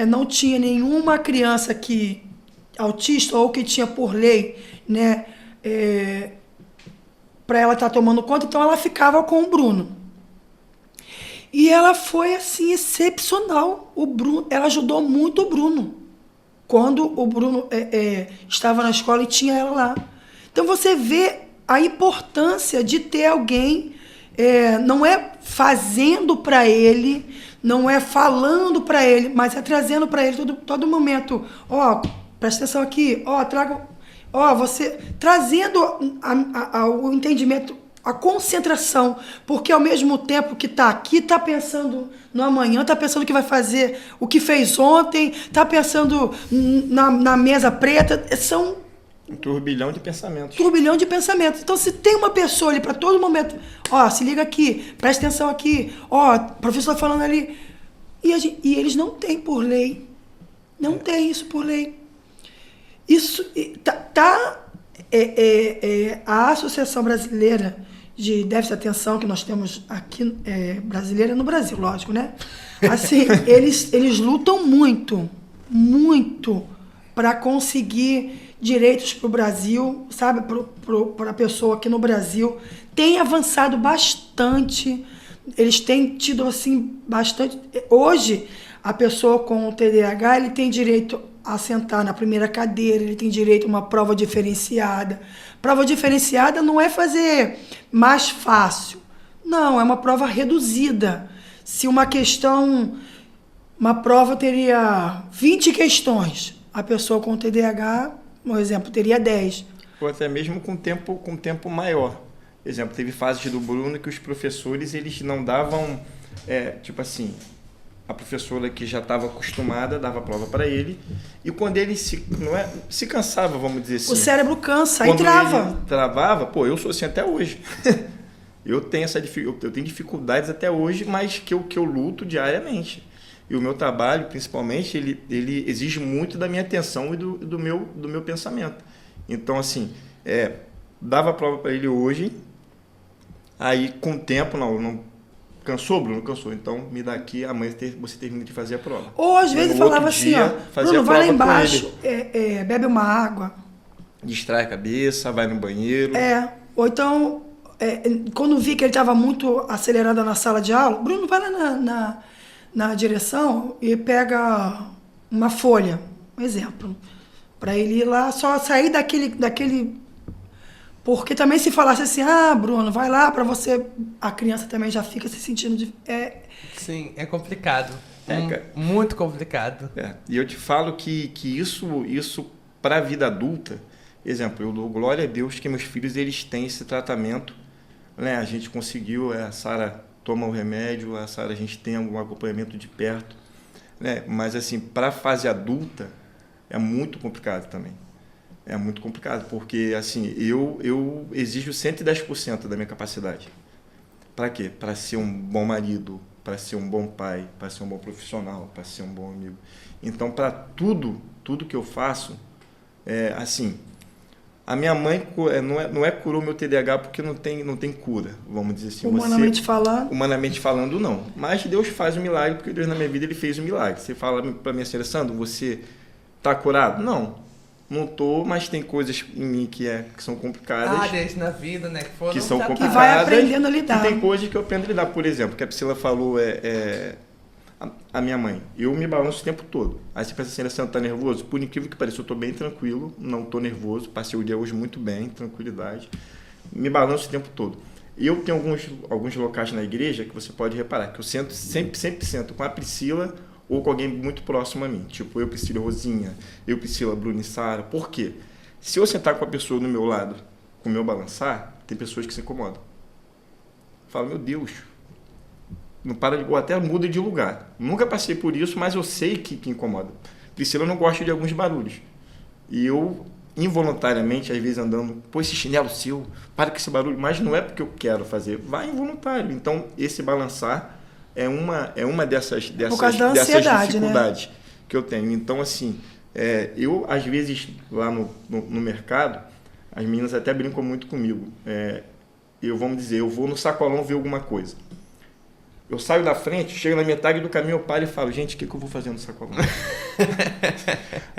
não tinha nenhuma criança autista ou que tinha por lei, né, para ela estar tomando conta, então ela ficava com o Bruno. E ela foi assim excepcional. Ela ajudou muito o Bruno quando o Bruno estava na escola e tinha ela lá. Então você vê a importância de ter alguém, não é fazendo para ele, não é falando para ele, mas é trazendo para ele todo momento. Presta atenção aqui, você trazendo o entendimento, a concentração, porque ao mesmo tempo que está aqui, está pensando no amanhã, está pensando o que vai fazer, o que fez ontem, está pensando na mesa preta, são... Um turbilhão de pensamentos. Então, se tem uma pessoa ali para todo momento, se liga aqui, presta atenção aqui, professor falando ali, e eles não têm por lei, não tem isso por lei. Isso a Associação Brasileira de Déficit de Atenção, que nós temos aqui, brasileira no Brasil, lógico, né? Assim, eles lutam muito para conseguir direitos para o Brasil, sabe? Para a pessoa aqui no Brasil. Tem avançado bastante. Eles têm tido, assim, bastante... Hoje, a pessoa com o TDAH, ele tem direito a sentar na primeira cadeira, ele tem direito a uma prova diferenciada. Prova diferenciada não é fazer mais fácil. Não, é uma prova reduzida. Se uma prova teria 20 questões, a pessoa com TDAH, por exemplo, teria 10. Ou até mesmo com tempo maior. Por exemplo, teve fases do Bruno que os professores eles não davam, tipo assim, a professora que já estava acostumada dava a prova para ele, e quando ele se cansava, vamos dizer assim. O cérebro cansa, aí quando trava. Ele travava, pô, eu sou assim até hoje. eu tenho dificuldades até hoje, mas que eu luto diariamente. E o meu trabalho, principalmente, ele exige muito da minha atenção e do meu pensamento. Então, assim, dava a prova para ele hoje, aí com o tempo, não cansou, Bruno? Cansou. Então, me dá aqui, amanhã você termina de fazer a prova. Ou às vezes falava assim, ó, Bruno, vai lá embaixo, bebe uma água. Distrai a cabeça, vai no banheiro. Ou então, quando vi que ele estava muito acelerado na sala de aula, Bruno, vai lá na direção e pega uma folha, um exemplo, para ele ir lá, só sair daquele... Porque também se falasse assim, Bruno, vai lá para você... A criança também já fica se sentindo... Sim, é complicado. Muito complicado. E eu te falo que isso para a vida adulta, exemplo, eu dou glória a Deus que meus filhos eles têm esse tratamento, né? A gente conseguiu, a Sara toma o remédio, a Sara a gente tem um acompanhamento de perto, né? Mas assim, para a fase adulta é muito complicado também. É muito complicado, porque assim, eu exijo 110% da minha capacidade. Para quê? Para ser um bom marido, para ser um bom pai, para ser um bom profissional, para ser um bom amigo. Então, para tudo que eu faço, assim, a minha mãe não curou meu TDAH porque não tem cura, vamos dizer assim. Humanamente falando, não. Mas Deus faz um milagre, porque Deus na minha vida ele fez um milagre. Você fala para mim assim, Alessandro, você está curado? Não tô, mas tem coisas em mim que são complicadas. Áreas na vida, né? Que são complicadas. Que vai aprendendo a lidar. E tem coisas que eu aprendo a lidar. Por exemplo, que a Priscila falou, a minha mãe. Eu me balanço o tempo todo. Aí você pensa assim, Alessandro, tá nervoso? Por incrível que pareça, eu tô bem tranquilo, não tô nervoso. Passei o dia hoje muito bem, tranquilidade. Me balanço o tempo todo. E eu tenho alguns locais na igreja que você pode reparar, que eu sempre sento com a Priscila ou com alguém muito próximo a mim, tipo eu, Priscila e Rosinha, eu, Priscila, Bruno e Sara. Por quê? Se eu sentar com a pessoa do meu lado, com o meu balançar, tem pessoas que se incomodam. Fala, meu Deus, não para de... ou até muda de lugar. Nunca passei por isso, mas eu sei que incomoda. Priscila não gosta de alguns barulhos. E eu, involuntariamente, às vezes andando, pô, esse chinelo seu, para com esse barulho, mas não é porque eu quero fazer, vai involuntário. Então, esse balançar é uma dessas dificuldades, né, que eu tenho. Então, assim, eu, às vezes, lá no mercado, as meninas até brincam muito comigo. Eu vou no sacolão ver alguma coisa. Eu saio da frente, chego na metade do caminho, eu paro e falo, gente, o que eu vou fazer no sacolão?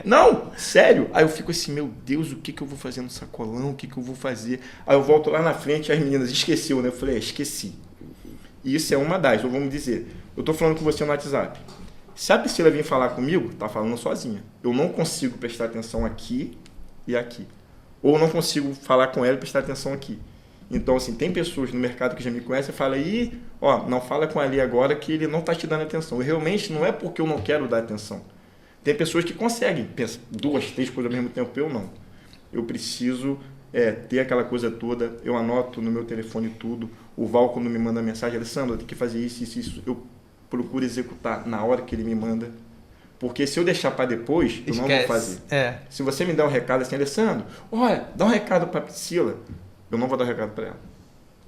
Não, sério. Aí eu fico assim, meu Deus, o que eu vou fazer no sacolão? O que eu vou fazer? Aí eu volto lá na frente, as meninas, esqueceu, né? Eu falei, esqueci. E isso é uma das, ou vamos dizer, eu estou falando com você no WhatsApp. Se a Priscila vir falar comigo, está falando sozinha. Eu não consigo prestar atenção aqui e aqui. Ou não consigo falar com ela e prestar atenção aqui. Então, assim, tem pessoas no mercado que já me conhecem e falam, não fala com ele agora que ele não está te dando atenção. E realmente não é porque eu não quero dar atenção. Tem pessoas que conseguem pensar 2, 3 coisas ao mesmo tempo, eu não. Eu preciso ter aquela coisa toda, eu anoto no meu telefone tudo. O Val, quando me manda mensagem, Alessandro, eu tenho que fazer isso, eu procuro executar na hora que ele me manda. Porque se eu deixar para depois, eu não vou fazer. Se você me dá um recado assim, Alessandro, olha, dá um recado para Priscila, eu não vou dar um recado para ela.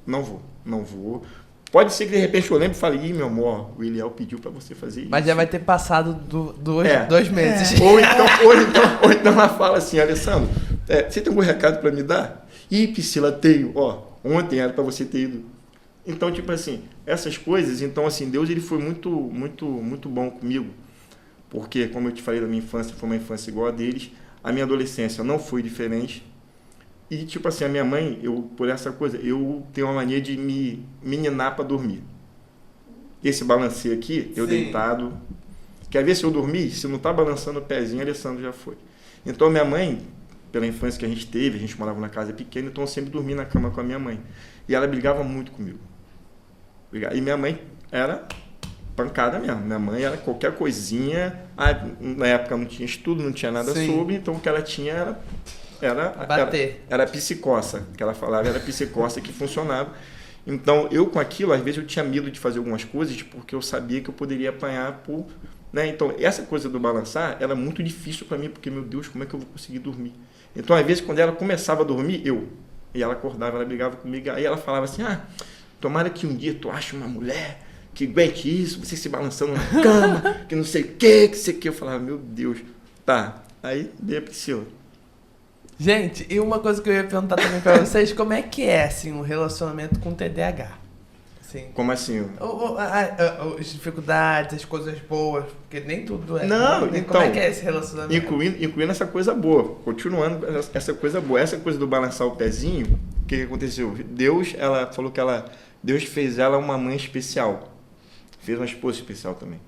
Não vou. Pode ser que de repente eu lembre e fale, meu amor, o Eliel pediu para você fazer isso. Mas já vai ter passado 2 meses. Ou então ela fala assim, Alessandro, você tem algum recado para me dar? Priscila, tenho. Ontem era para você ter ido. Então, tipo assim, essas coisas, então assim, Deus ele foi muito, muito, muito bom comigo, porque, como eu te falei, da minha infância foi uma infância igual a deles, a minha adolescência não foi diferente. E, tipo assim, a minha mãe, por essa coisa, eu tenho uma mania de me ninar para dormir. Esse balanceio aqui, eu deitado. Quer ver se eu dormir? Se não tá balançando o pezinho, Alessandro já foi. Então, minha mãe, pela infância que a gente morava na casa pequena, então eu sempre dormi na cama com a minha mãe. E ela brigava muito comigo. E minha mãe era pancada mesmo. Minha mãe era qualquer coisinha. Na época não tinha estudo, não tinha nada sobre, então o que ela tinha era psicossa. O que ela falava era psicossa que funcionava. Então, eu com aquilo, às vezes eu tinha medo de fazer algumas coisas porque eu sabia que eu poderia apanhar por... Né? Então, essa coisa do balançar era muito difícil para mim, porque, meu Deus, como é que eu vou conseguir dormir? Então, às vezes, quando ela começava a dormir, e ela acordava, ela brigava comigo, aí ela falava assim, tomara que um dia tu ache uma mulher que aguente isso, você se balançando na cama, que não sei o que sei o que. Eu falava, meu Deus, tá. Aí, veio a Priscila. Gente, e uma coisa que eu ia perguntar também pra vocês, como é que é, assim, um relacionamento com TDAH? Assim, como assim? As dificuldades, as coisas boas, porque nem tudo é... Não, então, então... Como é que é esse relacionamento? Incluindo essa coisa boa, continuando essa coisa boa. Essa coisa do balançar o pezinho, o que aconteceu? Ela falou que Deus fez ela uma mãe especial. Fez uma esposa especial também.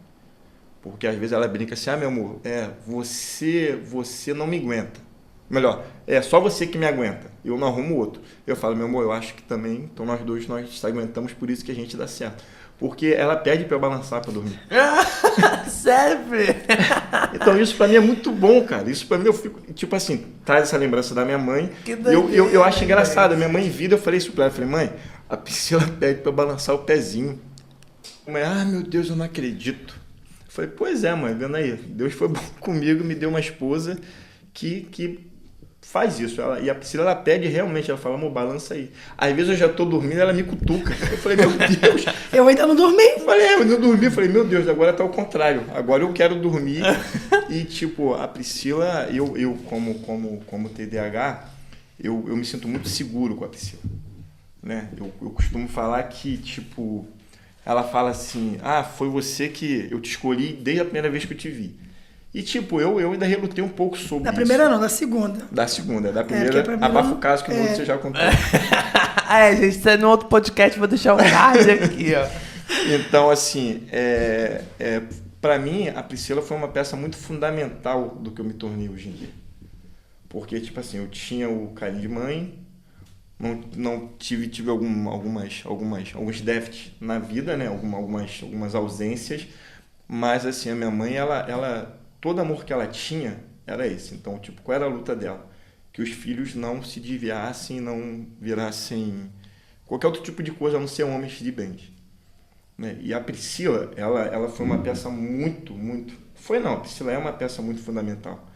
Porque às vezes ela brinca assim, meu amor, você não me aguenta. Melhor, é só você que me aguenta, eu não arrumo outro. Eu falo, meu amor, eu acho que também, então nós dois nós aguentamos, por isso que a gente dá certo. Porque ela pede pra eu balançar pra dormir. Sério? Então isso pra mim é muito bom, cara. Isso pra mim eu fico, tipo assim, traz essa lembrança da minha mãe. Eu acho engraçado, a minha mãe vira, eu falei isso pra ela, eu falei, mãe, a Priscila pede pra eu balançar o pezinho. Mãe, meu Deus, eu não acredito. Eu falei, pois é, mãe, vendo aí, Deus foi bom comigo, me deu uma esposa que faz isso. E a Priscila, ela pede realmente, ela fala, amor, balança aí. Às vezes eu já tô dormindo, ela me cutuca. Eu falei, meu Deus. Eu ainda não dormi. Eu não dormi. Eu falei, meu Deus, agora tá ao contrário. Agora eu quero dormir. E, tipo, a Priscila, eu como TDAH, eu me sinto muito seguro com a Priscila. Né? Eu costumo falar que, tipo, ela fala assim, foi você que eu te escolhi desde a primeira vez que eu te vi. E, tipo, eu ainda relutei um pouco sobre Da isso. primeira não, da segunda. Da segunda. Da primeira, abafa o caso que no outro você já contou. Gente, isso é no outro podcast, vou deixar um card aqui, ó. Então, assim, pra mim, a Priscila foi uma peça muito fundamental do que eu me tornei hoje em dia. Porque, tipo assim, eu tinha o carinho de mãe, não tive alguns déficits na vida, né? Algumas ausências, mas, assim, a minha mãe, ela todo amor que ela tinha era esse. Então, tipo, qual era a luta dela? Que os filhos não se desviassem, não virassem qualquer outro tipo de coisa, a não ser homens de bens. Né? E a Priscila, ela foi uma peça a Priscila é uma peça muito fundamental.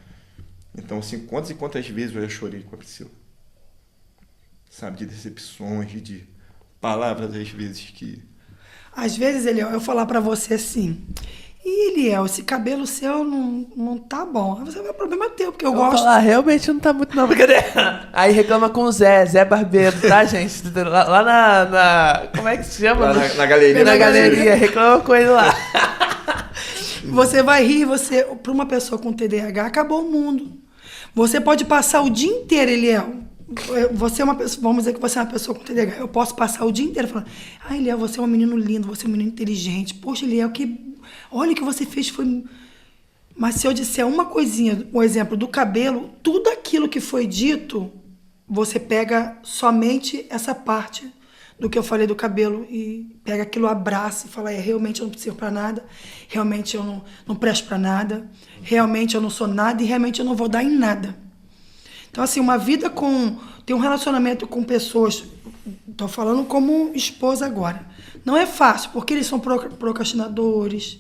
Então, assim, quantas e quantas vezes eu já chorei com a Priscila? Sabe, de decepções, de palavras, às vezes, que... Às vezes, Eliel, eu falar pra você assim... Eliel, esse cabelo seu não tá bom. Aí você vai, o problema é teu, porque eu gosto. Falar, realmente não tá muito não, brincadeira. Aí reclama com o Zé Barbeiro, tá, gente? Lá na como é que se chama? Lá na galeria. Na galeria, reclama com ele lá. Você vai rir, pra uma pessoa com TDAH, acabou o mundo. Você pode passar o dia inteiro, Eliel. Você é uma pessoa, vamos dizer que você é uma pessoa com TDAH. Eu posso passar o dia inteiro falando, Eliel, você é um menino lindo, você é um menino inteligente. Poxa, Eliel, olha o que você fez foi... Mas se eu disser uma coisinha, um exemplo do cabelo, tudo aquilo que foi dito, você pega somente essa parte do que eu falei do cabelo e pega aquilo, abraça e fala, realmente eu não preciso pra nada, realmente eu não presto pra nada, realmente eu não sou nada e realmente eu não vou dar em nada. Então, assim, uma vida tem um relacionamento com pessoas, tô falando como esposa agora, não é fácil, porque eles são procrastinadores,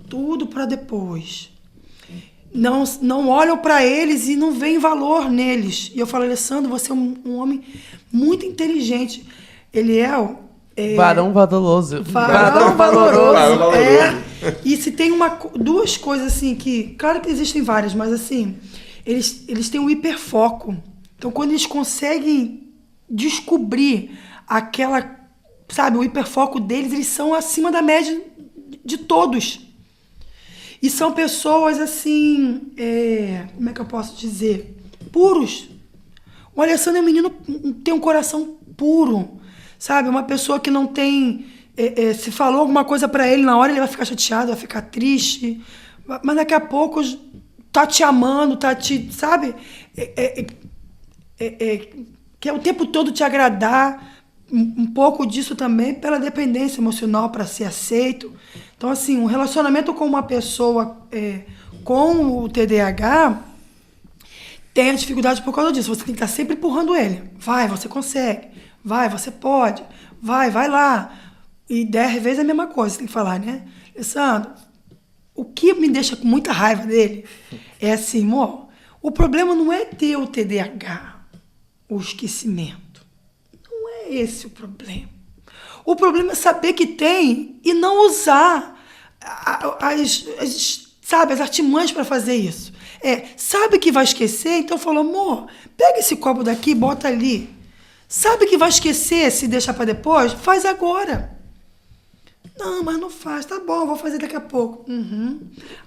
tudo para depois. Não olham para eles e não veem valor neles. E eu falo, Alessandro, você é um homem muito inteligente. Eliel... Varão valoroso. Varão valoroso. E se tem duas coisas assim que... Claro que existem várias, mas assim... Eles têm um hiperfoco. Então, quando eles conseguem descobrir aquela... Sabe, o hiperfoco deles, eles são acima da média de todos. E são pessoas, assim, como é que eu posso dizer? Puros. O Alessandro é um menino, tem um coração puro, sabe? Uma pessoa que não tem... se falou alguma coisa pra ele, na hora ele vai ficar chateado, vai ficar triste, mas daqui a pouco tá te amando, tá te... Sabe? Quer o tempo todo te agradar. Um pouco disso também pela dependência emocional para ser aceito. Então, assim, um relacionamento com uma pessoa com o TDAH tem a dificuldade por causa disso. Você tem que estar sempre empurrando ele. Vai, você consegue. Vai, você pode. Vai lá. E 10 vezes é a mesma coisa, você tem que falar, né? Alessandro, o que me deixa com muita raiva dele é assim, amor, o problema não é ter o TDAH, o esquecimento. Não é esse o problema. O problema é saber que tem e não usar as artimanhas para fazer isso. Sabe que vai esquecer, então falou, amor, pega esse copo daqui e bota ali. Sabe que vai esquecer se deixar para depois? Faz agora. Não, mas não faz. Tá bom, vou fazer daqui a pouco.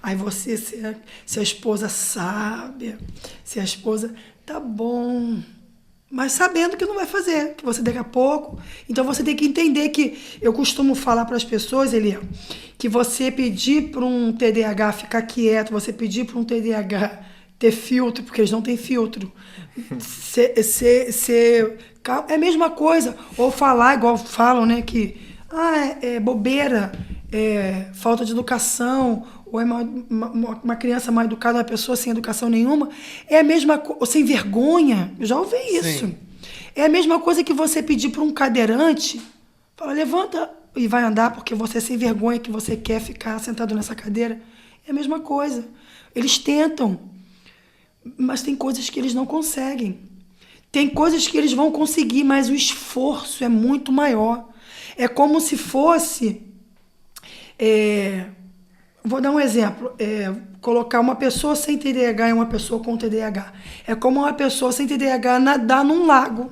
Aí você, se a esposa sábia, se a esposa... Tá bom... Mas sabendo que não vai fazer, que você daqui a pouco... Então você tem que entender que... Eu costumo falar para as pessoas, Eliel, que você pedir para um TDAH ficar quieto, você pedir para um TDAH ter filtro, porque eles não têm filtro. É a mesma coisa. Ou falar, igual falam, né, que... é bobeira, falta de educação... ou é uma criança mal educada, uma pessoa sem educação nenhuma, é a mesma coisa, sem vergonha, eu já ouvi isso. Sim. É a mesma coisa que você pedir para um cadeirante, fala, levanta e vai andar porque você é sem vergonha, que você quer ficar sentado nessa cadeira. É a mesma coisa. Eles tentam, mas tem coisas que eles não conseguem. Tem coisas que eles vão conseguir, mas o esforço é muito maior. É como se fosse... Vou dar um exemplo. Colocar uma pessoa sem TDAH e uma pessoa com TDAH. É como uma pessoa sem TDAH nadar num lago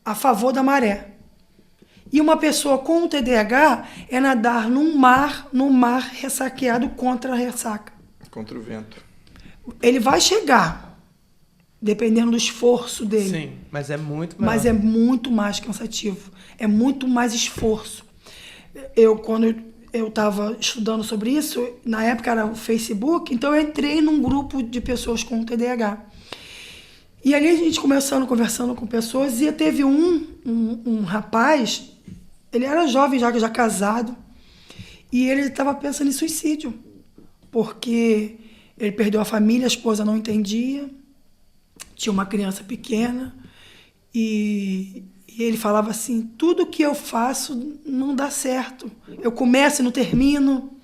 a favor da maré. E uma pessoa com TDAH é nadar no mar ressaqueado contra a ressaca. Contra o vento. Ele vai chegar, dependendo do esforço dele. Sim, mas é muito maior. Mas é muito mais cansativo. É muito mais esforço. Quando eu estava estudando sobre isso, na época era o Facebook, então eu entrei num grupo de pessoas com TDAH. E ali a gente conversando com pessoas, e teve um rapaz, ele era jovem já casado, e ele estava pensando em suicídio, porque ele perdeu a família, a esposa não entendia, tinha uma criança pequena, e ele falava assim, tudo que eu faço não dá certo. Eu começo e não termino,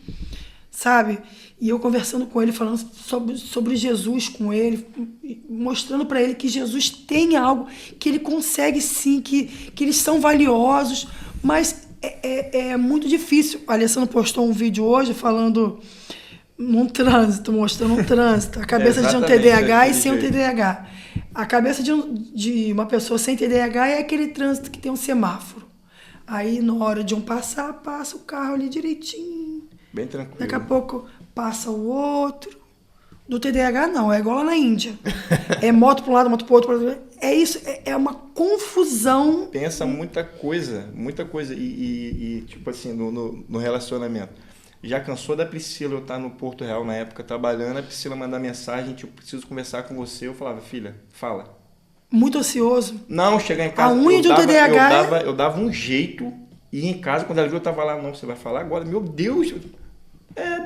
sabe? E eu conversando com ele, falando sobre Jesus com ele, mostrando para ele que Jesus tem algo, que ele consegue sim, que eles são valiosos, mas é muito difícil. A Alessandra postou um vídeo hoje falando mostrando um trânsito, a cabeça de um TDAH e sem um TDAH. A cabeça de uma pessoa sem TDAH é aquele trânsito que tem um semáforo. Aí, na hora de um passar, passa o carro ali direitinho. Bem tranquilo. Daqui a pouco passa o outro. Do TDAH, não. É igual lá na Índia. É moto para um lado, moto para o outro. É isso. É uma confusão. Pensa muita coisa. Muita coisa. E tipo assim, no relacionamento. Já cansou da Priscila eu estar no Porto Real na época trabalhando, a Priscila mandar mensagem, tipo, preciso conversar com você. Eu falava, filha, fala. Muito ansioso. Não, chegar em casa... A unha de um TDAH... Eu dava um jeito, e em casa, quando ela viu, eu tava lá, não, você vai falar agora? Meu Deus!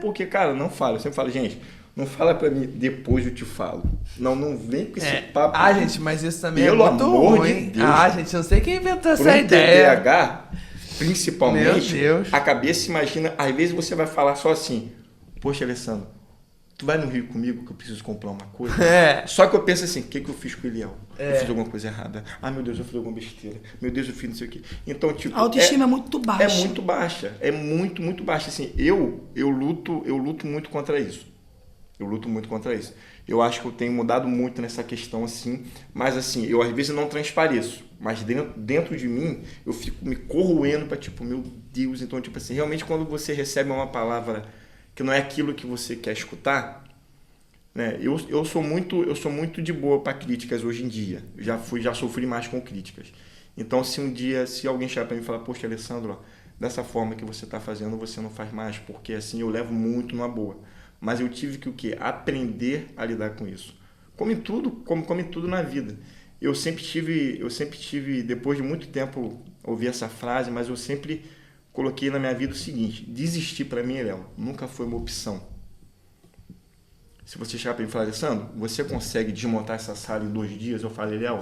Porque, cara, não fala. Eu sempre falo, gente, não fala pra mim, depois eu te falo. Não vem com esse papo. Gente, mas isso também pelo é muito amor ruim. De Deus. Gente, não sei quem inventou essa Pro ideia. TDAH... Principalmente, Meu Deus. a cabeça imagina, às vezes você vai falar só assim, poxa, Alessandro, tu vai no Rio comigo que eu preciso comprar uma coisa? Só que eu penso assim, o que eu fiz com o Eliel? Eu fiz alguma coisa errada. Meu Deus, eu fiz alguma besteira. Meu Deus, eu fiz não sei o quê. Então, tipo... A autoestima é muito baixa. É muito baixa. É muito, muito baixa. Assim, eu luto muito contra isso. Eu luto muito contra isso. Eu acho que eu tenho mudado muito nessa questão, assim, mas assim, eu às vezes não transpareço, mas dentro de mim, eu fico me corroendo para tipo, meu Deus, então, tipo assim, realmente quando você recebe uma palavra que não é aquilo que você quer escutar, né, eu sou muito de boa para críticas hoje em dia, já sofri mais com críticas. Então, se alguém chegar para mim e falar, poxa, Alessandro, ó, dessa forma que você está fazendo, você não faz mais, porque assim eu levo muito numa boa. Mas eu tive que o quê? Aprender a lidar com isso. Como em tudo na vida. Eu sempre tive, depois de muito tempo ouvir essa frase, mas eu sempre coloquei na minha vida o seguinte: desistir para mim, Léo, nunca foi uma opção. Se você chegar para mim e falar, Alessandro, você consegue desmontar essa sala em 2 dias? Eu falei, Léo,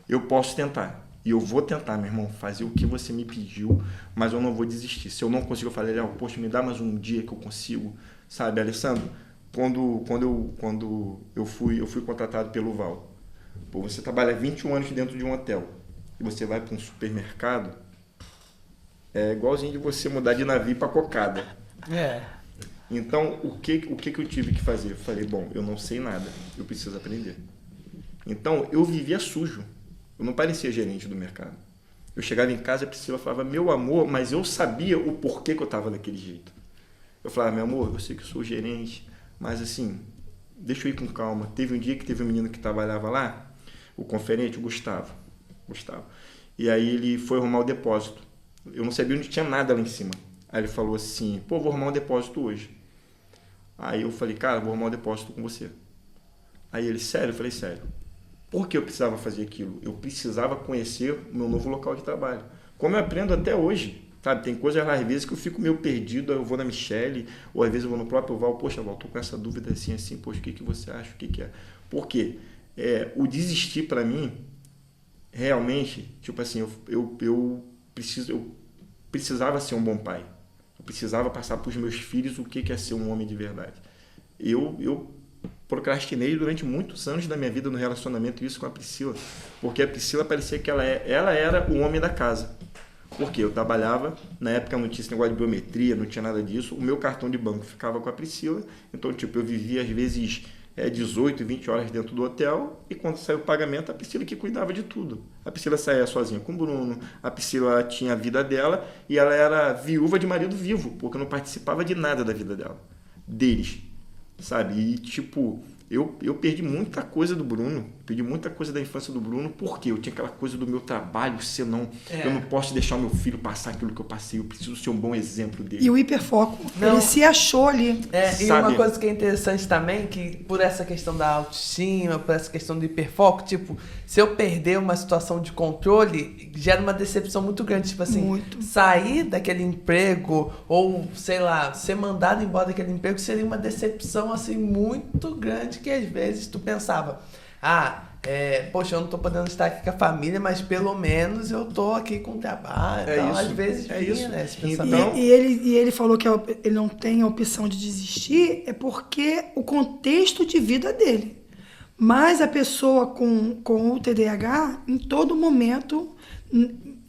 eu posso tentar. E eu vou tentar, meu irmão, fazer o que você me pediu, mas eu não vou desistir. Se eu não consigo, eu falei, Léo, poxa, me dá mais um dia que eu consigo. Sabe, Alessandro, quando eu fui contratado pelo Val, pô, você trabalha 21 anos dentro de um hotel e você vai para um supermercado, é igualzinho de você mudar de navio para cocada. Então, o que eu tive que fazer? Eu falei, bom, eu não sei nada, eu preciso aprender. Então, eu vivia sujo, eu não parecia gerente do mercado. Eu chegava em casa e a Priscila falava, meu amor, mas eu sabia o porquê que eu estava daquele jeito. Eu falava, meu amor, eu sei que eu sou gerente, mas assim, deixa eu ir com calma. Teve um dia que teve um menino que trabalhava lá, o conferente, o Gustavo. E aí ele foi arrumar o depósito. Eu não sabia onde tinha nada lá em cima. Aí ele falou assim, pô, vou arrumar um depósito hoje. Aí eu falei, cara, vou arrumar um depósito com você. Aí ele, sério? Eu falei, sério. Por que eu precisava fazer aquilo? Eu precisava conhecer o meu novo local de trabalho. Como eu aprendo até hoje. Sabe, tem coisas às vezes que eu fico meio perdido, eu vou na Michelle, ou às vezes eu vou no próprio Val, poxa, Val, tô com essa dúvida assim, poxa, o que você acha, o que é? Por quê? O desistir para mim, realmente, tipo assim, eu precisava ser um bom pai, eu precisava passar para os meus filhos o que é ser um homem de verdade. Eu procrastinei durante muitos anos da minha vida no relacionamento, isso com a Priscila, porque a Priscila parecia que ela era o homem da casa. Porque eu trabalhava, na época não tinha esse negócio de biometria, não tinha nada disso, o meu cartão de banco ficava com a Priscila, então tipo, eu vivia às vezes 18, 20 horas dentro do hotel, e quando saiu o pagamento, a Priscila que cuidava de tudo. A Priscila saía sozinha com o Bruno, a Priscila tinha a vida dela, e ela era viúva de marido vivo, porque não participava de nada da vida deles, sabe? E tipo, eu perdi muita coisa do Bruno, perdi muita coisa da infância do Bruno, porque eu tinha aquela coisa do meu trabalho, senão eu não posso deixar o meu filho passar aquilo que eu passei, eu preciso ser um bom exemplo dele. E o hiperfoco, ele se achou ali. E uma coisa que é interessante também, que por essa questão da autoestima, por essa questão do hiperfoco, tipo, se eu perder uma situação de controle, gera uma decepção muito grande, tipo assim, sair daquele emprego, ou sei lá, ser mandado embora daquele emprego, seria uma decepção assim muito grande, que às vezes tu pensava, poxa, eu não tô podendo estar aqui com a família, mas pelo menos eu tô aqui com o trabalho. Então, às vezes vinha, né, esse pensamento. E ele falou que ele não tem a opção de desistir, é porque o contexto de vida dele. Mas a pessoa com o TDAH, em todo momento,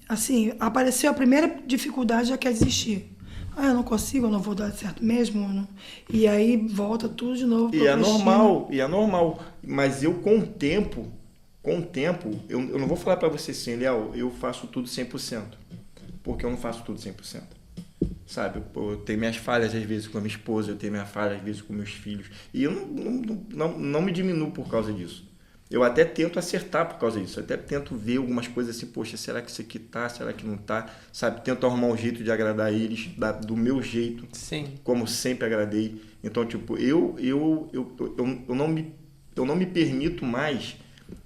assim, apareceu a primeira dificuldade, já quer desistir. Eu não consigo, eu não vou dar certo mesmo. E aí volta tudo de novo. E é normal. Mas eu, com o tempo, eu não vou falar para você assim, Léo, eu faço tudo 100%. Porque eu não faço tudo 100%. Sabe? Eu tenho minhas falhas às vezes com a minha esposa, eu tenho minhas falhas às vezes com meus filhos. E eu não me diminuo por causa disso. Eu até tento acertar por causa disso. Eu até tento ver algumas coisas assim, poxa, será que isso aqui tá? Será que não tá? Sabe? Tento arrumar um jeito de agradar eles, do meu jeito. Sim. Como sempre agradei. Então, tipo, eu não me permito mais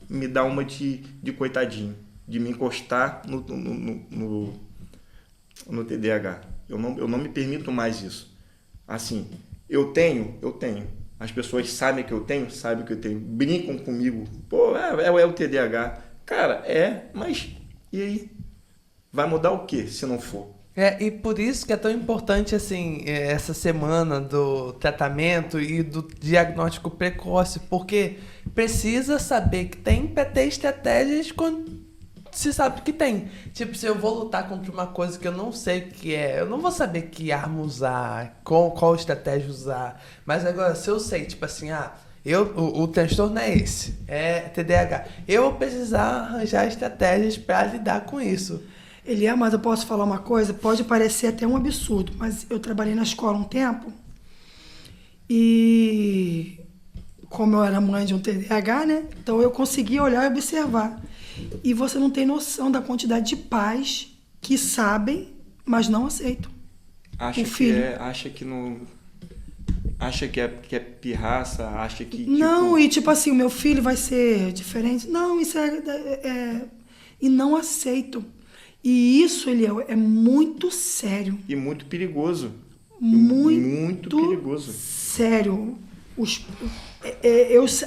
me dar uma de coitadinho, de me encostar no TDAH. Eu não me permito mais isso. Assim, eu tenho. As pessoas sabem que eu tenho, brincam comigo. Pô, é o TDAH. Cara, mas e aí? Vai mudar o quê se não for? E por isso que é tão importante, assim, essa semana do tratamento e do diagnóstico precoce, porque precisa saber que tem para ter estratégias se sabe que tem. Tipo, se eu vou lutar contra uma coisa que eu não sei o que é, eu não vou saber que arma usar, qual estratégia usar. Mas agora, se eu sei, tipo assim, o transtorno é esse, é TDAH. Eu vou precisar arranjar estratégias para lidar com isso. Mas eu posso falar uma coisa? Pode parecer até um absurdo, mas eu trabalhei na escola um tempo e como eu era mãe de um TDAH, né? Então eu conseguia olhar e observar. E você não tem noção da quantidade de pais que sabem, mas não aceitam. Acha que é pirraça, acha que... Não, e tipo assim, o meu filho vai ser diferente. Não, isso e não aceitam. E isso, Eliel, é muito sério. E muito perigoso. Muito perigoso. Sério.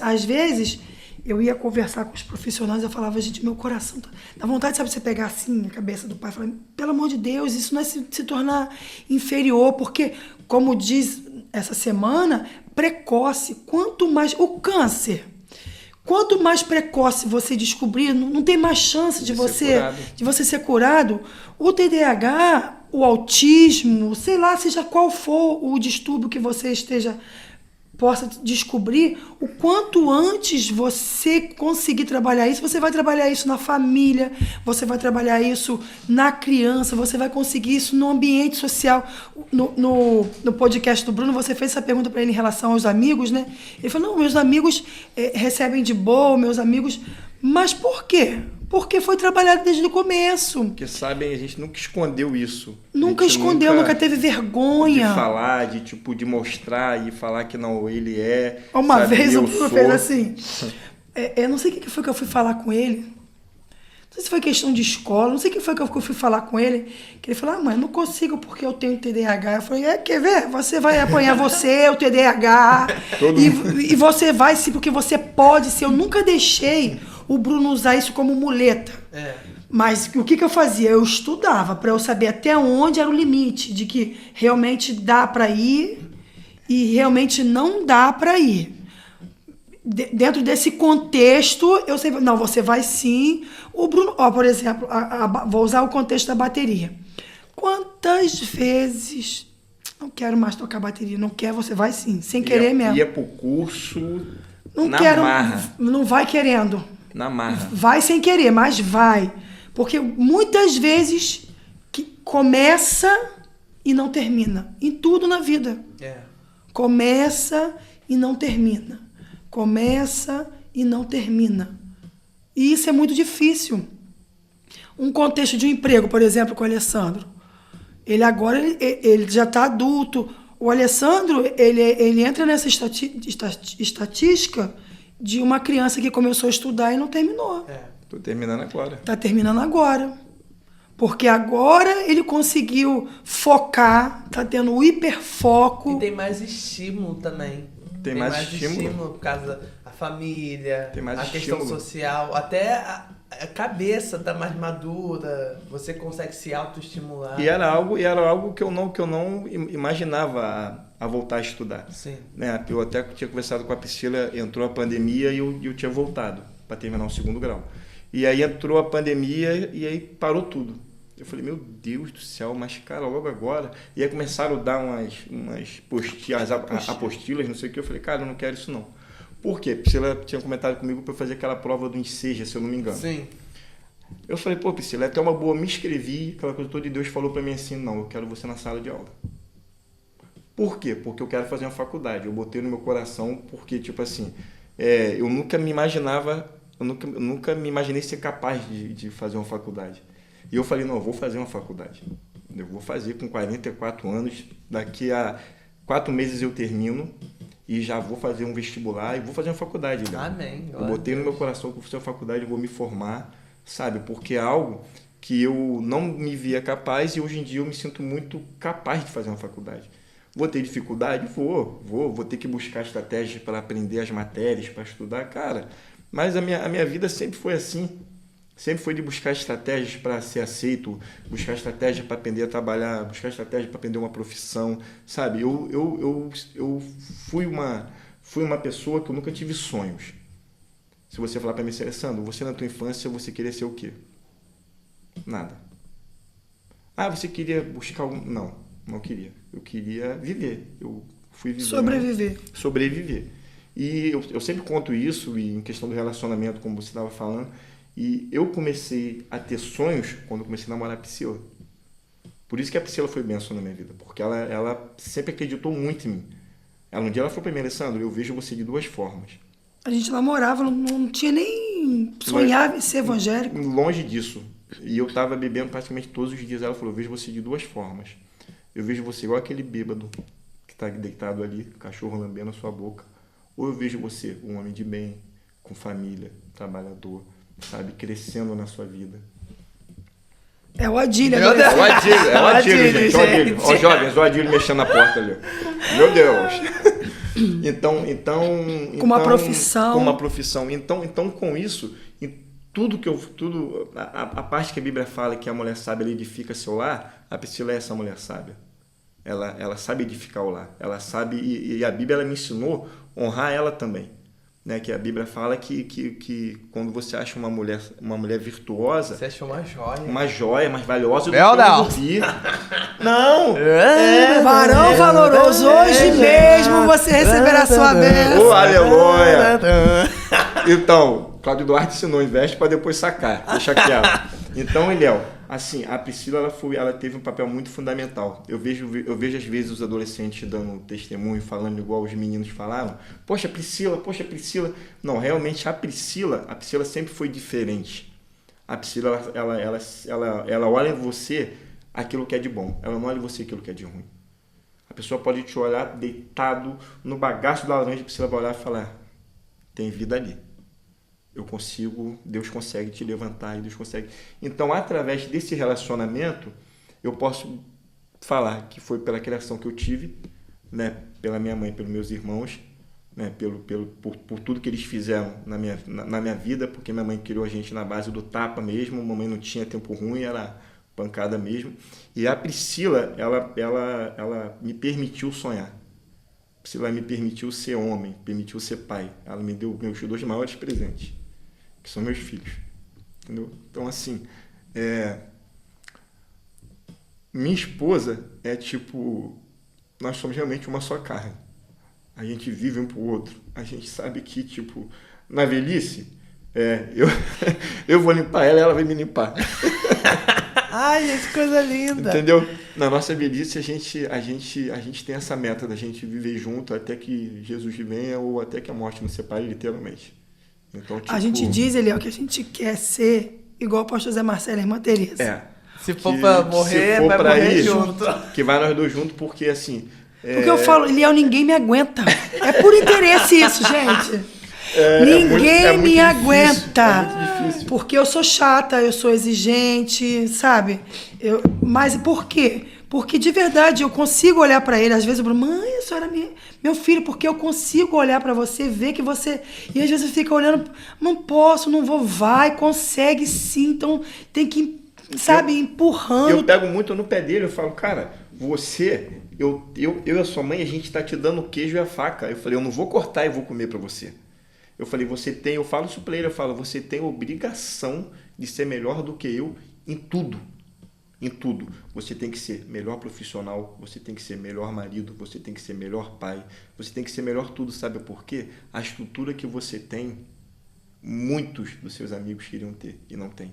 Às vezes, eu ia conversar com os profissionais, eu falava, gente, meu coração dá vontade, sabe, você pegar assim a cabeça do pai e falar, pelo amor de Deus, isso não é se tornar inferior, porque, como diz essa semana, precoce, quanto mais o câncer, quanto mais precoce você descobrir, não tem mais chance de você ser curado. O TDAH, o autismo, sei lá, seja qual for o distúrbio que você possa descobrir, o quanto antes você conseguir trabalhar isso, você vai trabalhar isso na família, você vai trabalhar isso na criança, você vai conseguir isso no ambiente social. No podcast do Bruno, você fez essa pergunta para ele em relação aos amigos, né? Ele falou, não, meus amigos recebem de boa, meus amigos... Mas por quê? Porque foi trabalhado desde o começo. Porque sabem, a gente nunca escondeu isso. Nunca escondeu, nunca teve vergonha. De falar, de mostrar e falar que não, ele é... Uma vez o Bruno fez assim... Eu não sei o que foi que eu fui falar com ele. Não sei se foi questão de escola, não sei o que foi que eu fui falar com ele. Que ele falou, mãe, eu não consigo porque eu tenho TDAH. Eu falei, quer ver? Você vai apanhar o TDAH. e você vai sim, porque você pode ser. Eu nunca deixei o Bruno usar isso como muleta. Mas o que eu fazia? Eu estudava para eu saber até onde era o limite de que realmente dá para ir e realmente não dá para ir. Dentro desse contexto, eu sempre... Não, você vai sim. O Bruno, por exemplo, vou usar o contexto da bateria. Quantas vezes... Não quero mais tocar bateria. Não quer, você vai sim. Sem querer mesmo. Ia pro curso marra. Não vai querendo. Na marra. Vai sem querer, mas vai. Porque muitas vezes que começa e não termina. Em tudo na vida. Começa e não termina. Começa e não termina. E isso é muito difícil. Um contexto de um emprego, por exemplo, com o Alessandro. Ele agora ele já está adulto. O Alessandro, ele entra nessa estatística de uma criança que começou a estudar e não terminou. Tô terminando agora. Tá terminando agora. Porque agora ele conseguiu focar, tá tendo o hiperfoco. E tem mais estímulo também. Tem mais estímulo por causa da família, tem mais a questão social, até a cabeça tá mais madura, você consegue se autoestimular. E era algo que eu não imaginava a voltar a estudar. Sim. Né? Eu até tinha conversado com a Priscila, entrou a pandemia e eu tinha voltado para terminar o 2º grau. E aí entrou a pandemia e aí parou tudo. Eu falei, meu Deus do céu, mas cara, logo agora. E aí começaram a dar umas apostilas, não sei o que. Eu falei, cara, eu não quero isso não. Por quê? Priscila tinha comentado comigo para eu fazer aquela prova do Enseja, se eu não me engano. Sim. Eu falei, pô, Priscila, é até uma boa, me inscrevi, aquela coisa toda, e Deus falou para mim assim, não, eu quero você na sala de aula. Por quê? Porque eu quero fazer uma faculdade. Eu botei no meu coração, porque, tipo assim, eu nunca me imaginava, eu nunca me imaginei ser capaz de fazer uma faculdade. E eu falei, não, eu vou fazer uma faculdade. Eu vou fazer com 44 anos, daqui a 4 meses eu termino e já vou fazer um vestibular e vou fazer uma faculdade. Amém. Eu botei no meu coração que eu vou fazer uma faculdade, eu vou me formar, sabe? Porque é algo que eu não me via capaz e hoje em dia eu me sinto muito capaz de fazer uma faculdade. Vou ter dificuldade? Vou ter que buscar estratégias para aprender as matérias, para estudar, cara. Mas a minha vida sempre foi assim. Sempre foi de buscar estratégias para ser aceito, buscar estratégias para aprender a trabalhar, buscar estratégias para aprender uma profissão, sabe? Eu fui uma pessoa que eu nunca tive sonhos. Se você falar para mim, Alessandro, você na tua infância, você queria ser o quê? Nada. Ah, você queria buscar algum... Não queria. Eu queria viver. Eu fui viver. Sobreviver. E eu sempre conto isso, e em questão do relacionamento, como você estava falando, e eu comecei a ter sonhos quando eu comecei a namorar a Priscila. Por isso que a Priscila foi bênção na minha vida, porque ela sempre acreditou muito em mim. Um dia ela falou para mim: Alessandro, eu vejo você de duas formas. A gente namorava, não tinha nem sonhava em ser evangélico. Longe disso. E eu estava bebendo praticamente todos os dias. Ela falou: eu vejo você de duas formas. Eu vejo você igual aquele bêbado que está deitado ali, cachorro lambendo a sua boca. Ou eu vejo você um homem de bem, com família, trabalhador, sabe, crescendo na sua vida. É o Adílio. Meu Deus. É o Adílio, gente. Ó, jovens, o Adílio mexendo na porta ali. Meu Deus. Então, com uma profissão. Então, com isso, em a parte que a Bíblia fala que a mulher sábia ela edifica seu lar, a Priscila é essa mulher sábia. Ela sabe edificar o lar. Ela sabe, e a Bíblia ela me ensinou a honrar ela também. Né? Que a Bíblia fala que quando você acha uma mulher virtuosa... Você acha uma joia. Uma joia mais valiosa do que não. Não! Varão valoroso, hoje mesmo você receberá a sua bênção. Oh, aleluia! Então, Cláudio Duarte ensinou: investe para depois sacar. Deixa quieto. Então, Eliel, assim, a Priscila ela teve um papel muito fundamental. Eu vejo às vezes os adolescentes dando testemunho, falando igual os meninos falaram: poxa, Priscila. Não, realmente a Priscila sempre foi diferente. A Priscila, ela olha em você aquilo que é de bom. Ela não olha em você aquilo que é de ruim. A pessoa pode te olhar deitado no bagaço da laranja, a Priscila vai olhar e falar: tem vida ali. Deus consegue te levantar, e Deus consegue. Então, através desse relacionamento, eu posso falar que foi pela criação que eu tive, né, pela minha mãe, pelos meus irmãos, né, por tudo que eles fizeram na minha vida, porque minha mãe criou a gente na base do tapa mesmo, mamãe não tinha tempo ruim, era pancada mesmo. E a Priscila, ela me permitiu sonhar. A Priscila me permitiu ser homem, permitiu ser pai. Ela me deu meus dois maiores presentes, que são meus filhos, entendeu? Então, assim, minha esposa é tipo, nós somos realmente uma só carne. A gente vive um pro outro. A gente sabe que, tipo, na velhice, eu vou limpar ela vai me limpar. Ai, gente, coisa linda. Entendeu? Na nossa velhice, a gente tem essa meta da gente viver junto até que Jesus venha ou até que a morte nos separe, literalmente. Então, tipo, a gente diz, Eliel, que a gente quer ser igual o pastor Zé Marcelo e a irmã Teresa. Se for pra morrer, vai morrer junto. Que vai nós dois juntos, porque assim... Porque eu falo: Eliel, ninguém me aguenta. É por interesse isso, gente. Ninguém me aguenta. É muito difícil. Porque eu sou chata, eu sou exigente, sabe? Mas por quê? Porque de verdade eu consigo olhar pra ele. Às vezes eu falo: mãe, isso era meu filho, porque eu consigo olhar pra você, ver que você... E às vezes fica olhando: não posso, não vou. Vai, consegue sim. Então tem que, sabe, empurrando. Eu pego muito no pé dele, eu falo: cara, você, eu e a sua mãe, a gente tá te dando o queijo e a faca. Eu falei: eu não vou cortar e vou comer pra você. Eu falei: eu falo isso pra ele, você tem obrigação de ser melhor do que eu em tudo. Em tudo. Você tem que ser melhor profissional, você tem que ser melhor marido, você tem que ser melhor pai, você tem que ser melhor tudo. Sabe por quê? A estrutura que você tem, muitos dos seus amigos queriam ter e não tem.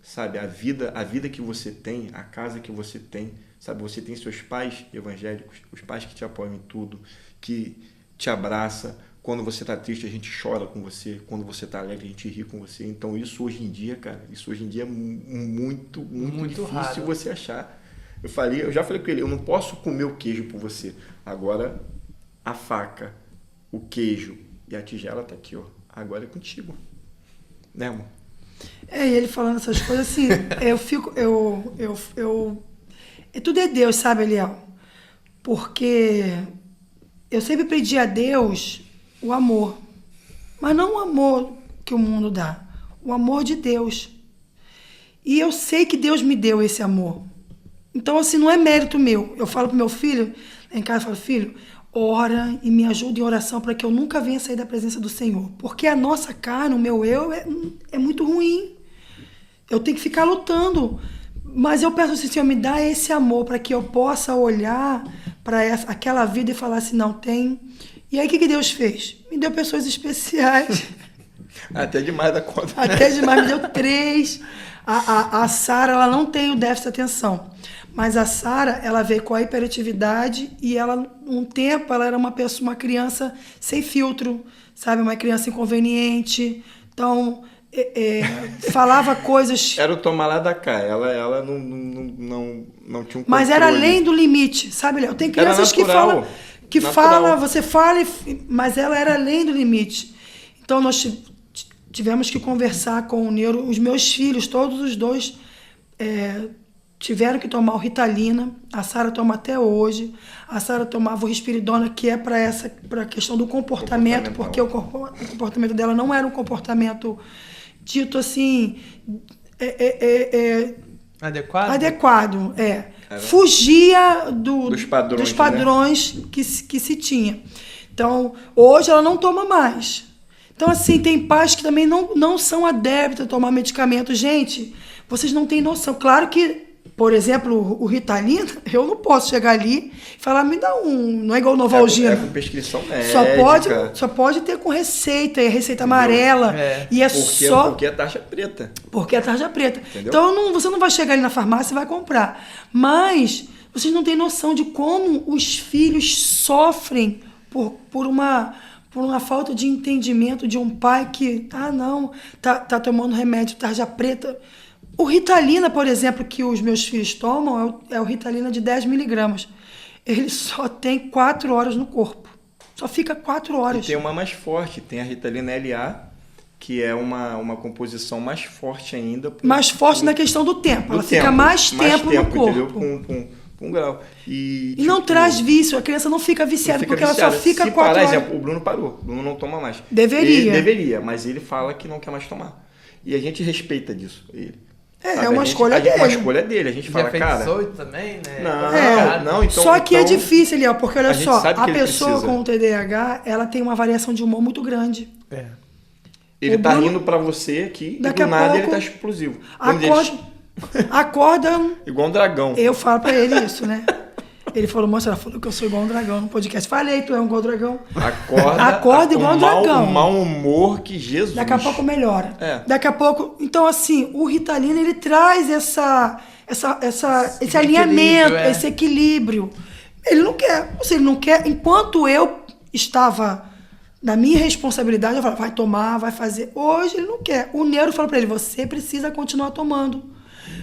Sabe, a vida que você tem, a casa que você tem, sabe, você tem seus pais evangélicos, os pais que te apoiam em tudo, que te abraçam. Quando você está triste, a gente chora com você. Quando você está alegre, a gente ri com você. Então, isso hoje em dia, cara, é muito difícil raro. você achar. Eu já falei com ele: eu não posso comer o queijo por você. Agora, a faca, o queijo e a tigela tá aqui, ó. Agora é contigo. Né, amor? E ele falando essas coisas assim, tudo é Deus, sabe, Eliel? Porque eu sempre pedi a Deus o amor, mas não o amor que o mundo dá, o amor de Deus. E eu sei que Deus me deu esse amor. Então, assim, não é mérito meu. Eu falo pro meu filho, lá em casa, eu falo: filho, ora e me ajuda em oração para que eu nunca venha sair da presença do Senhor. Porque a nossa carne, o meu eu, é muito ruim. Eu tenho que ficar lutando. Mas eu peço assim, Senhor, me dá esse amor para que eu possa olhar para aquela vida e falar assim, não, tem... E aí o que Deus fez? Me deu pessoas especiais. Até demais da conta. Até demais, me deu 3. A Sara, ela não tem o déficit de atenção. Mas a Sara, ela veio com a hiperatividade e ela, um tempo, ela era uma criança sem filtro, sabe? Uma criança inconveniente. Então, falava coisas... Era o tomar lá da cá. Ela não tinha um Mas era controle. além do limite, sabe, Léo? Tem crianças que natural, falam, você fala, mas ela era além do limite. Então, nós tivemos que conversar com o neuro. Os meus filhos, todos os 2, tiveram que tomar o Ritalina. A Sara toma até hoje. A Sara tomava o Risperidona, que é para a questão do comportamento, porque o comportamento dela não era um comportamento dito assim... Adequado, fugia dos padrões, né? que se tinha. Então, hoje ela não toma mais. Então, assim, tem pais que também não são adeptos a tomar medicamento. Gente, vocês não têm noção. Claro que, por exemplo, o Ritalina, eu não posso chegar ali e falar, me dá um... Não é igual o Novalgina. É com prescrição médica. Só pode ter com receita, e receita amarela. E porque é tarja preta. Porque é tarja preta. Entendeu? Então, você não vai chegar ali na farmácia e vai comprar. Mas vocês não têm noção de como os filhos sofrem por uma falta de entendimento de um pai que, tá tomando remédio tarja preta. O Ritalina, por exemplo, que os meus filhos tomam, é o Ritalina de 10 miligramas. Ele só tem 4 horas no corpo. Só fica 4 horas. E tem uma mais forte, tem a Ritalina LA, que é uma composição mais forte ainda. Mais forte na questão do tempo. Ela fica mais tempo no corpo. Entendeu? Com um grau. E não traz vício, a criança não fica viciada, porque ela só fica 4 horas. Por exemplo, o Bruno parou, o Bruno não toma mais. Deveria, mas ele fala que não quer mais tomar. E a gente respeita disso. É uma escolha dele. É uma escolha dele. A gente fala, cara... 18 também, né? Não, então... Só que é difícil, Léo, porque olha só, a pessoa com o TDAH, ela tem uma variação de humor muito grande. Ele tá rindo pra você aqui, e do nada ele tá explosivo. Acorda... Igual um dragão. Eu falo pra ele isso, né? Ele falou, moça, ela falou que eu sou igual um dragão no podcast. Falei, tu é igual um dragão. Acorda igual um dragão. Um mau humor que Jesus. Daqui a pouco melhora. Daqui a pouco... Então, assim, o Ritalina, ele traz esse alinhamento, esse equilíbrio. Ele não quer. Ou seja, ele não quer... Enquanto eu estava na minha responsabilidade, eu falava, vai tomar, vai fazer. Hoje, ele não quer. O neuro fala pra ele, você precisa continuar tomando.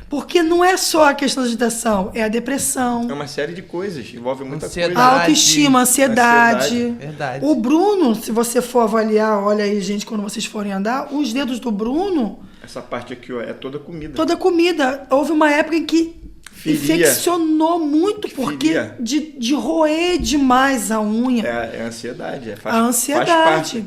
Porque não é só a questão da agitação, é a depressão. É uma série de coisas, envolve muita coisa. A autoestima, ansiedade. Verdade. O Bruno, se você for avaliar, olha aí, gente, quando vocês forem andar, os dedos do Bruno... Essa parte aqui, ó, é toda comida. Toda comida. Houve uma época em que infeccionou muito, porque de roer demais a unha. É a ansiedade. A ansiedade. Faz parte.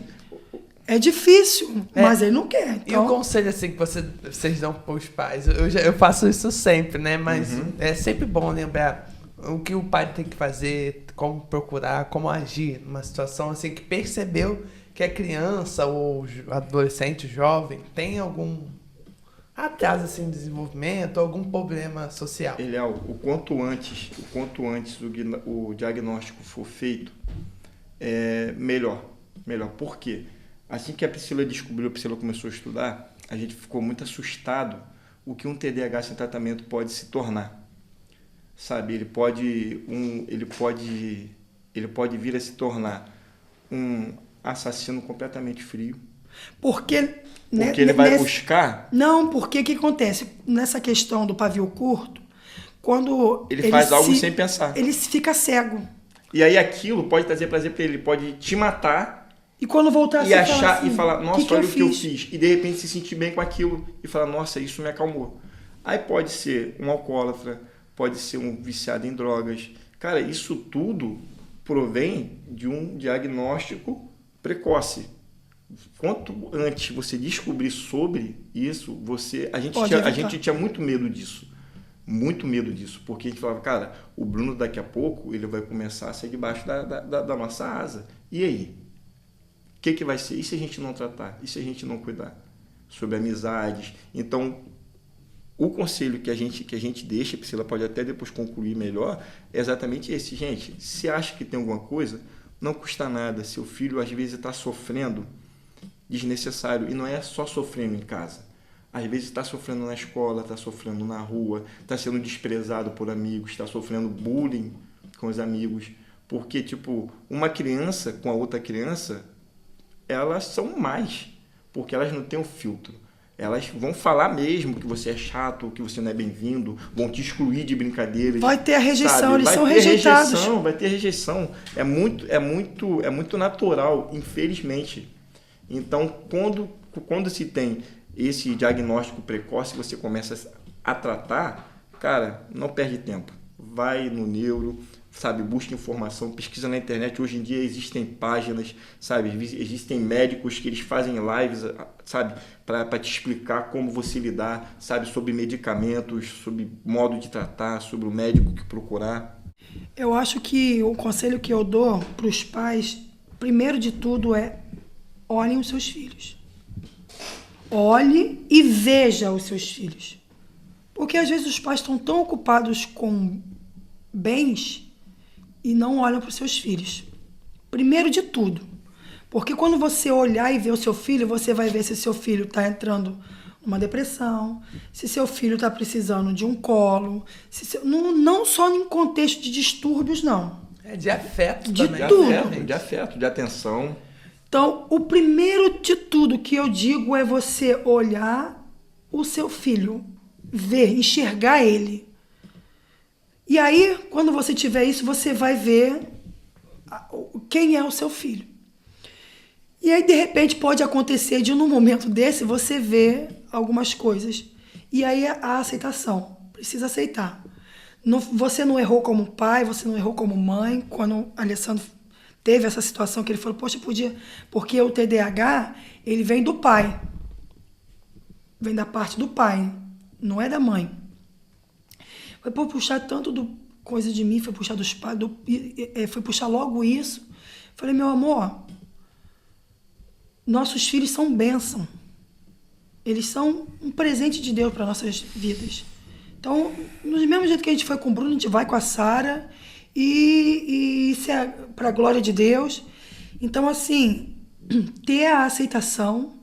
É difícil, mas ele não quer. Então... E o conselho assim que vocês dão para os pais? Eu faço isso sempre, né? Mas é sempre bom lembrar o que o pai tem que fazer, como procurar, como agir numa situação assim que percebeu que a criança ou adolescente, jovem, tem algum atraso assim, de desenvolvimento, algum problema social. O quanto antes o diagnóstico for feito, melhor. Por quê? Assim que a Priscila começou a estudar, a gente ficou muito assustado o que um TDAH sem tratamento pode se tornar. Sabe, ele pode vir a se tornar um assassino completamente frio. Porque ele vai buscar... Não, porque o que acontece? Nessa questão do pavio curto, quando ele faz algo sem pensar. Ele fica cego. E aí aquilo pode trazer prazer para ele, pode te matar... E quando voltar e achar assim, e falar, nossa, olha o que eu fiz. E de repente se sentir bem com aquilo e falar, nossa, isso me acalmou. Aí pode ser um alcoólatra, pode ser um viciado em drogas. Cara, isso tudo provém de um diagnóstico precoce. Quanto antes você descobrir sobre isso, a gente tinha muito medo disso. Muito medo disso. Porque a gente falava, cara, o Bruno daqui a pouco ele vai começar a ser debaixo da nossa asa. E aí? O que vai ser? E se a gente não tratar? E se a gente não cuidar? Sobre amizades. Então, o conselho que a gente deixa, Priscila pode até depois concluir melhor, é exatamente esse. Gente, se acha que tem alguma coisa, não custa nada. Seu filho às vezes está sofrendo desnecessário, e não é só sofrendo em casa. Às vezes está sofrendo na escola, está sofrendo na rua, está sendo desprezado por amigos, está sofrendo bullying com os amigos. Porque, tipo, uma criança com a outra criança, elas são mais, porque elas não têm um filtro. Elas vão falar mesmo que você é chato, que você não é bem-vindo, vão te excluir de brincadeiras. Vai ter a rejeição, sabe? eles são rejeitados. Vai ter rejeição. É muito natural, infelizmente. Então, quando se tem esse diagnóstico precoce, você começa a tratar, cara, não perde tempo. Vai no neuro, sabe, busca informação, pesquisa na internet. Hoje em dia existem páginas, sabe, existem médicos que eles fazem lives, sabe, para te explicar como você lidar, sabe, sobre medicamentos, sobre modo de tratar, sobre o médico que procurar. Eu acho que o conselho que eu dou para os pais, primeiro de tudo, é olhem os seus filhos. Olhe e veja os seus filhos. Porque às vezes os pais estão tão ocupados com bens e não olham para os seus filhos. Primeiro de tudo. Porque quando você olhar e ver o seu filho, você vai ver se seu filho está entrando numa depressão, se seu filho está precisando de um colo, não só em contexto de distúrbios, não. É de afeto De também. tudo. De afeto, de atenção. Então, o primeiro de tudo que eu digo é você olhar o seu filho, ver, enxergar ele. E aí, quando você tiver isso, você vai ver quem é o seu filho. E aí, de repente, pode acontecer de, num momento desse, você ver algumas coisas. E aí, a aceitação. Precisa aceitar. Você não errou como pai, você não errou como mãe. Quando o Alessandro teve essa situação que ele falou, poxa, podia... Porque o TDAH, ele vem do pai. Vem da parte do pai, não é da mãe. Foi por puxar tanto coisa de mim, foi puxar dos pais, foi puxar logo isso. Falei, meu amor, nossos filhos são bênção. Eles são um presente de Deus para nossas vidas. Então, do mesmo jeito que a gente foi com o Bruno, a gente vai com a Sara, e isso é para a glória de Deus. Então, assim, ter a aceitação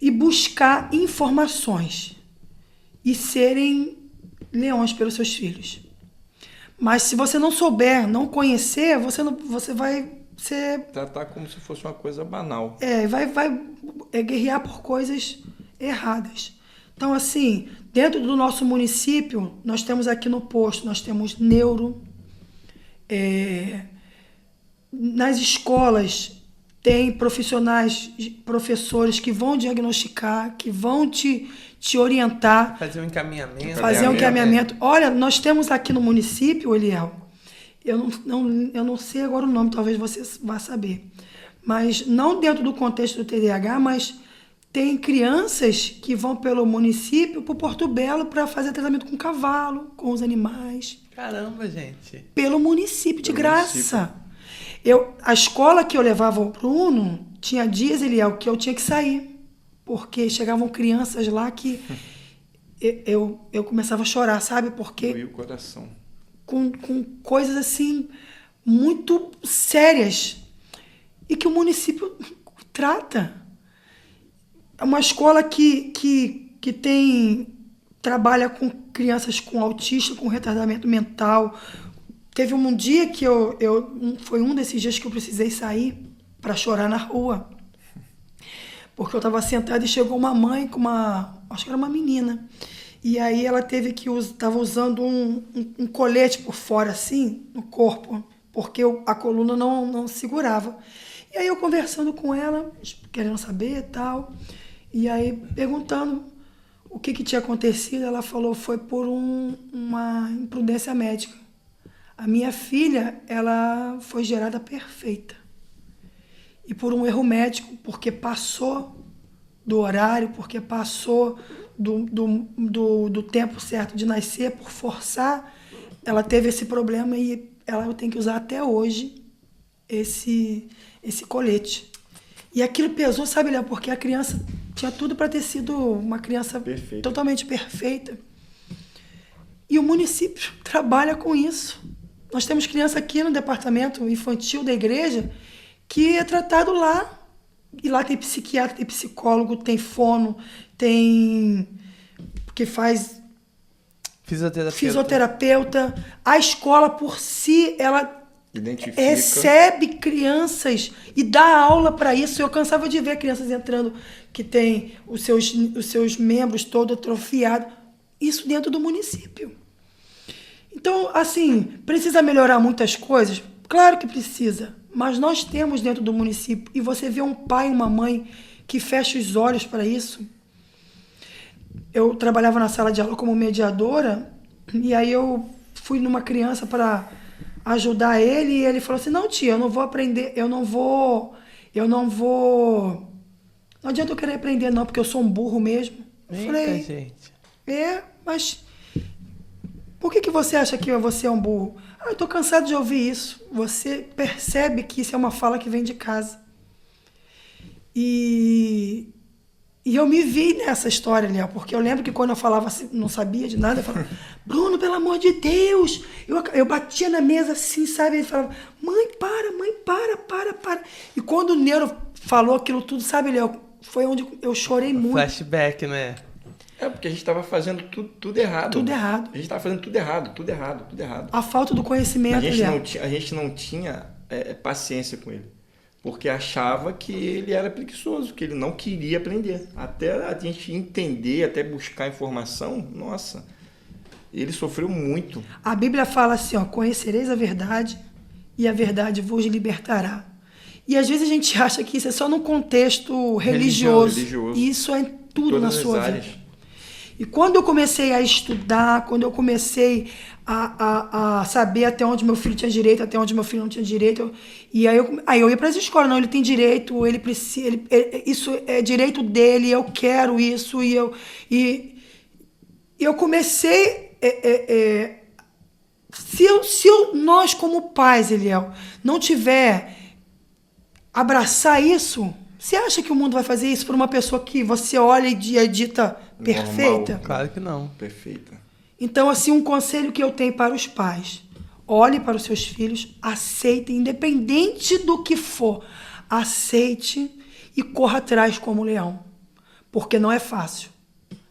e buscar informações e serem leões pelos seus filhos. Mas se você não souber, não conhecer, você vai ser... Tratar como se fosse uma coisa banal. Vai guerrear por coisas erradas. Então, assim, dentro do nosso município, nós temos aqui no posto, nós temos neuro. Nas escolas, tem professores que vão diagnosticar, que vão te orientar. Fazer um encaminhamento. Fazer um encaminhamento. Olha, nós temos aqui no município, Eliel, eu não sei agora o nome, talvez você vá saber, mas não dentro do contexto do TDAH, mas tem crianças que vão pelo município, para o Porto Belo, para fazer tratamento com cavalo, com os animais. Caramba, gente. Pelo município, de graça. A escola que eu levava o Bruno, tinha dias, Eliel, que eu tinha que sair, porque chegavam crianças lá que eu começava a chorar, sabe? Porque Doía o coração. Com coisas assim, muito sérias, e que o município trata. É uma escola que trabalha com crianças com autismo, com retardamento mental. Teve um dia que foi um desses dias que eu precisei sair para chorar na rua. Porque eu estava sentada e chegou uma mãe com acho que era uma menina. E aí ela estava usando um colete por fora, assim, no corpo, porque a coluna não segurava. E aí eu conversando com ela, querendo saber e tal, e aí perguntando o que tinha acontecido, ela falou, foi por uma imprudência médica. A minha filha, ela foi gerada perfeita. E por um erro médico, porque passou do horário, porque passou do tempo certo de nascer, por forçar, ela teve esse problema e ela tem que usar até hoje esse colete. E aquilo pesou, sabe, Léo, porque a criança Tinha tudo para ter sido uma criança Perfeita. totalmente perfeita. E o município trabalha com isso. Nós temos criança aqui no departamento infantil da igreja que é tratado lá. E lá tem psiquiatra, tem psicólogo, tem fono, tem... que faz... Fisioterapeuta. A escola por si, ela Identifica. recebe crianças e dá aula para isso. Eu cansava de ver crianças entrando que tem os seus membros todos atrofiados. Isso dentro do município. Então, assim, precisa melhorar muitas coisas? Claro que precisa. Mas nós temos dentro do município. E você vê um pai e uma mãe que fecha os olhos para isso. Eu trabalhava na sala de aula como mediadora. E aí eu fui numa criança para ajudar ele. E ele falou assim, não, tia, eu não vou aprender. Não adianta eu querer aprender não, porque eu sou um burro mesmo. Eu falei, gente. Mas por que você acha que você é um burro? Eu tô cansado de ouvir isso. Você percebe que isso é uma fala que vem de casa. E eu me vi nessa história, Léo, porque eu lembro que quando eu falava assim, não sabia de nada, eu falava, Bruno, pelo amor de Deus! Eu batia na mesa assim, sabe? Ele falava, mãe, para. E quando o Neuro falou aquilo tudo, sabe, Léo? Foi onde eu chorei muito. Flashback, né? Porque a gente estava fazendo tudo errado. Tudo errado. A gente estava fazendo tudo errado. A falta do conhecimento, a gente não tinha paciência com ele. Porque achava que ele era preguiçoso, que ele não queria aprender. Até a gente entender, até buscar informação, nossa, ele sofreu muito. A Bíblia fala assim, ó, conhecereis a verdade e a verdade vos libertará. E às vezes a gente acha que isso é só num contexto religioso. E isso é tudo na sua vida. E quando eu comecei a estudar, quando eu comecei a saber até onde meu filho tinha direito, até onde meu filho não tinha direito, e aí eu ia para as escolas, não, ele tem direito, ele precisa, isso é direito dele, eu quero isso, e eu comecei, se nós como pais, Eliel, não tiver abraçar isso, você acha que o mundo vai fazer isso por uma pessoa que você olha e é dita perfeita? Normal. Claro que não. Perfeita. Então, assim, um conselho que eu tenho para os pais. Olhe para os seus filhos, aceitem, independente do que for. Aceite e corra atrás como leão. Porque não é fácil.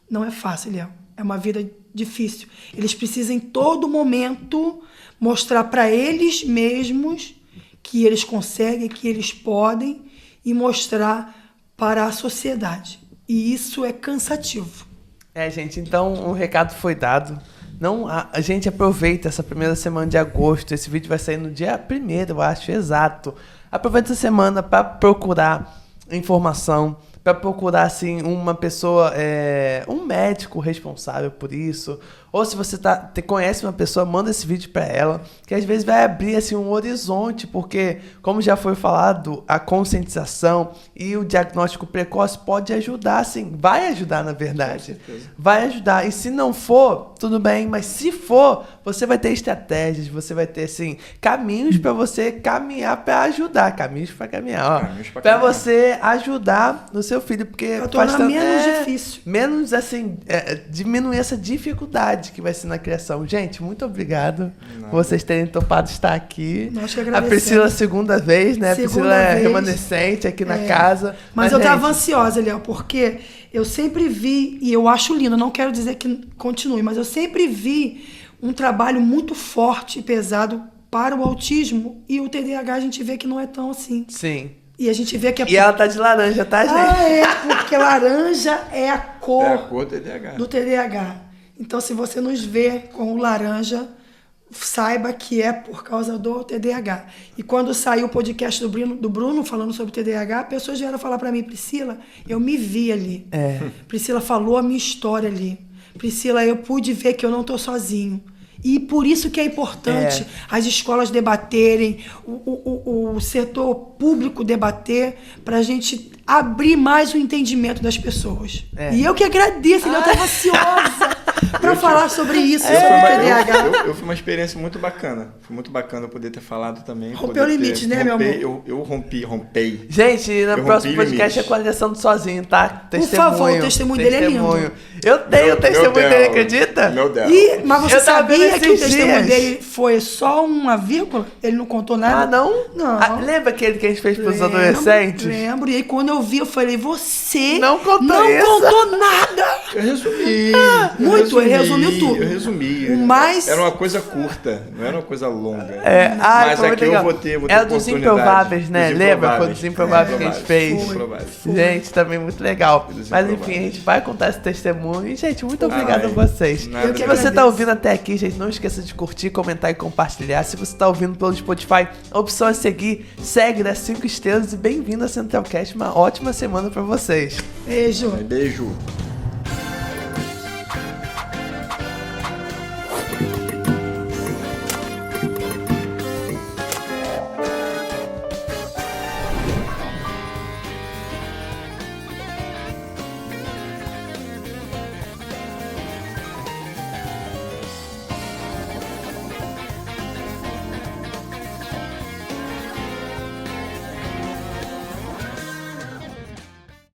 Não é fácil, leão. É uma vida difícil. Eles precisam, em todo momento, mostrar para eles mesmos que eles conseguem, que eles podem, e mostrar para a sociedade. E isso é cansativo. Gente, então o recado foi dado. Não, a gente aproveita essa primeira semana de agosto. Esse vídeo vai sair no dia 1º, eu acho, exato. Aproveita essa semana para procurar informação, para procurar, assim, uma pessoa, um médico responsável por isso. Ou se você conhece uma pessoa, manda esse vídeo para ela, que às vezes vai abrir, assim, um horizonte, porque, como já foi falado, a conscientização e o diagnóstico precoce pode ajudar, assim, vai ajudar, na verdade. Com certeza. Vai ajudar. E se não for, tudo bem, mas se for, você vai ter estratégias, você vai ter, assim, caminhos para você caminhar para ajudar. Caminhos para caminhar, ó. Para você ajudar no seu filho, porque Pra tornar menos difícil. Menos, assim, diminuir essa dificuldade que vai ser na criação. Gente, muito obrigado por vocês terem topado estar aqui. Nós que A agradecemos. Priscila, segunda vez, né? A Priscila é vez. remanescente aqui na casa. Mas eu estava gente, ansiosa, Léo, porque eu sempre vi, e eu acho lindo, não quero dizer que continue, mas eu sempre vi um trabalho muito forte e pesado para o autismo, e o TDAH a gente vê que não é tão assim. Sim. E a gente vê que... E ela tá de laranja, tá, gente? Porque laranja é a cor, É a cor do TDAH. do TDAH. Então, se você nos vê com o laranja, saiba que é por causa do TDAH. E quando saiu o podcast do Bruno falando sobre TDAH, pessoas vieram falar para mim, Priscila, eu me vi ali. Priscila falou a minha história ali. Priscila, eu pude ver que eu não estou sozinho. E por isso que é importante as escolas debaterem, o setor público debater, para a gente abrir mais o entendimento das pessoas. E eu que agradeço, eu estava ansiosa para falar sobre isso, sobre o TDAH. foi uma experiência muito bacana. Foi muito bacana poder ter falado também. Rompeu limites, né, meu amor? Eu rompei. Gente, no Eu próximo rompi podcast é limites. com a Alessandro sozinho, tá? Por favor, o testemunho dele é lindo. Eu tenho o testemunho dele, Deus. acredita? Meu Deus. Mas você Eu tava vendo sabia que o esses testemunho dias. dele foi só uma vírgula? Ele não contou nada? Ah, não? Não. Ah, lembra aquele que a gente fez pros Lembro, adolescentes? Lembro. E aí, quando eu vi, eu falei, você Não contou não isso. contou nada. Eu resumi. Muito, ele resumiu tudo. Eu resumi. O mais- Era uma coisa curta, não era uma coisa longa. Mas Mas aqui muito eu legal. vou ter Era dos oportunidade. Improváveis, né? Dos Lembra? Foi Improváveis. dos Improváveis que a gente fez. Improváveis. Gente, também muito legal. Dos Mas enfim, Improváveis. a gente vai contar esse testemunho. E, gente, muito Amém. obrigado a vocês. Nada Eu que Se mesmo. você tá agradeço. ouvindo até aqui, gente, não esqueça de curtir, comentar e compartilhar. Se você tá ouvindo pelo Spotify, a opção é seguir. Segue, dá 5 estrelas e bem-vindo a Centralcast. Uma ótima semana pra vocês. Beijo. Beijo.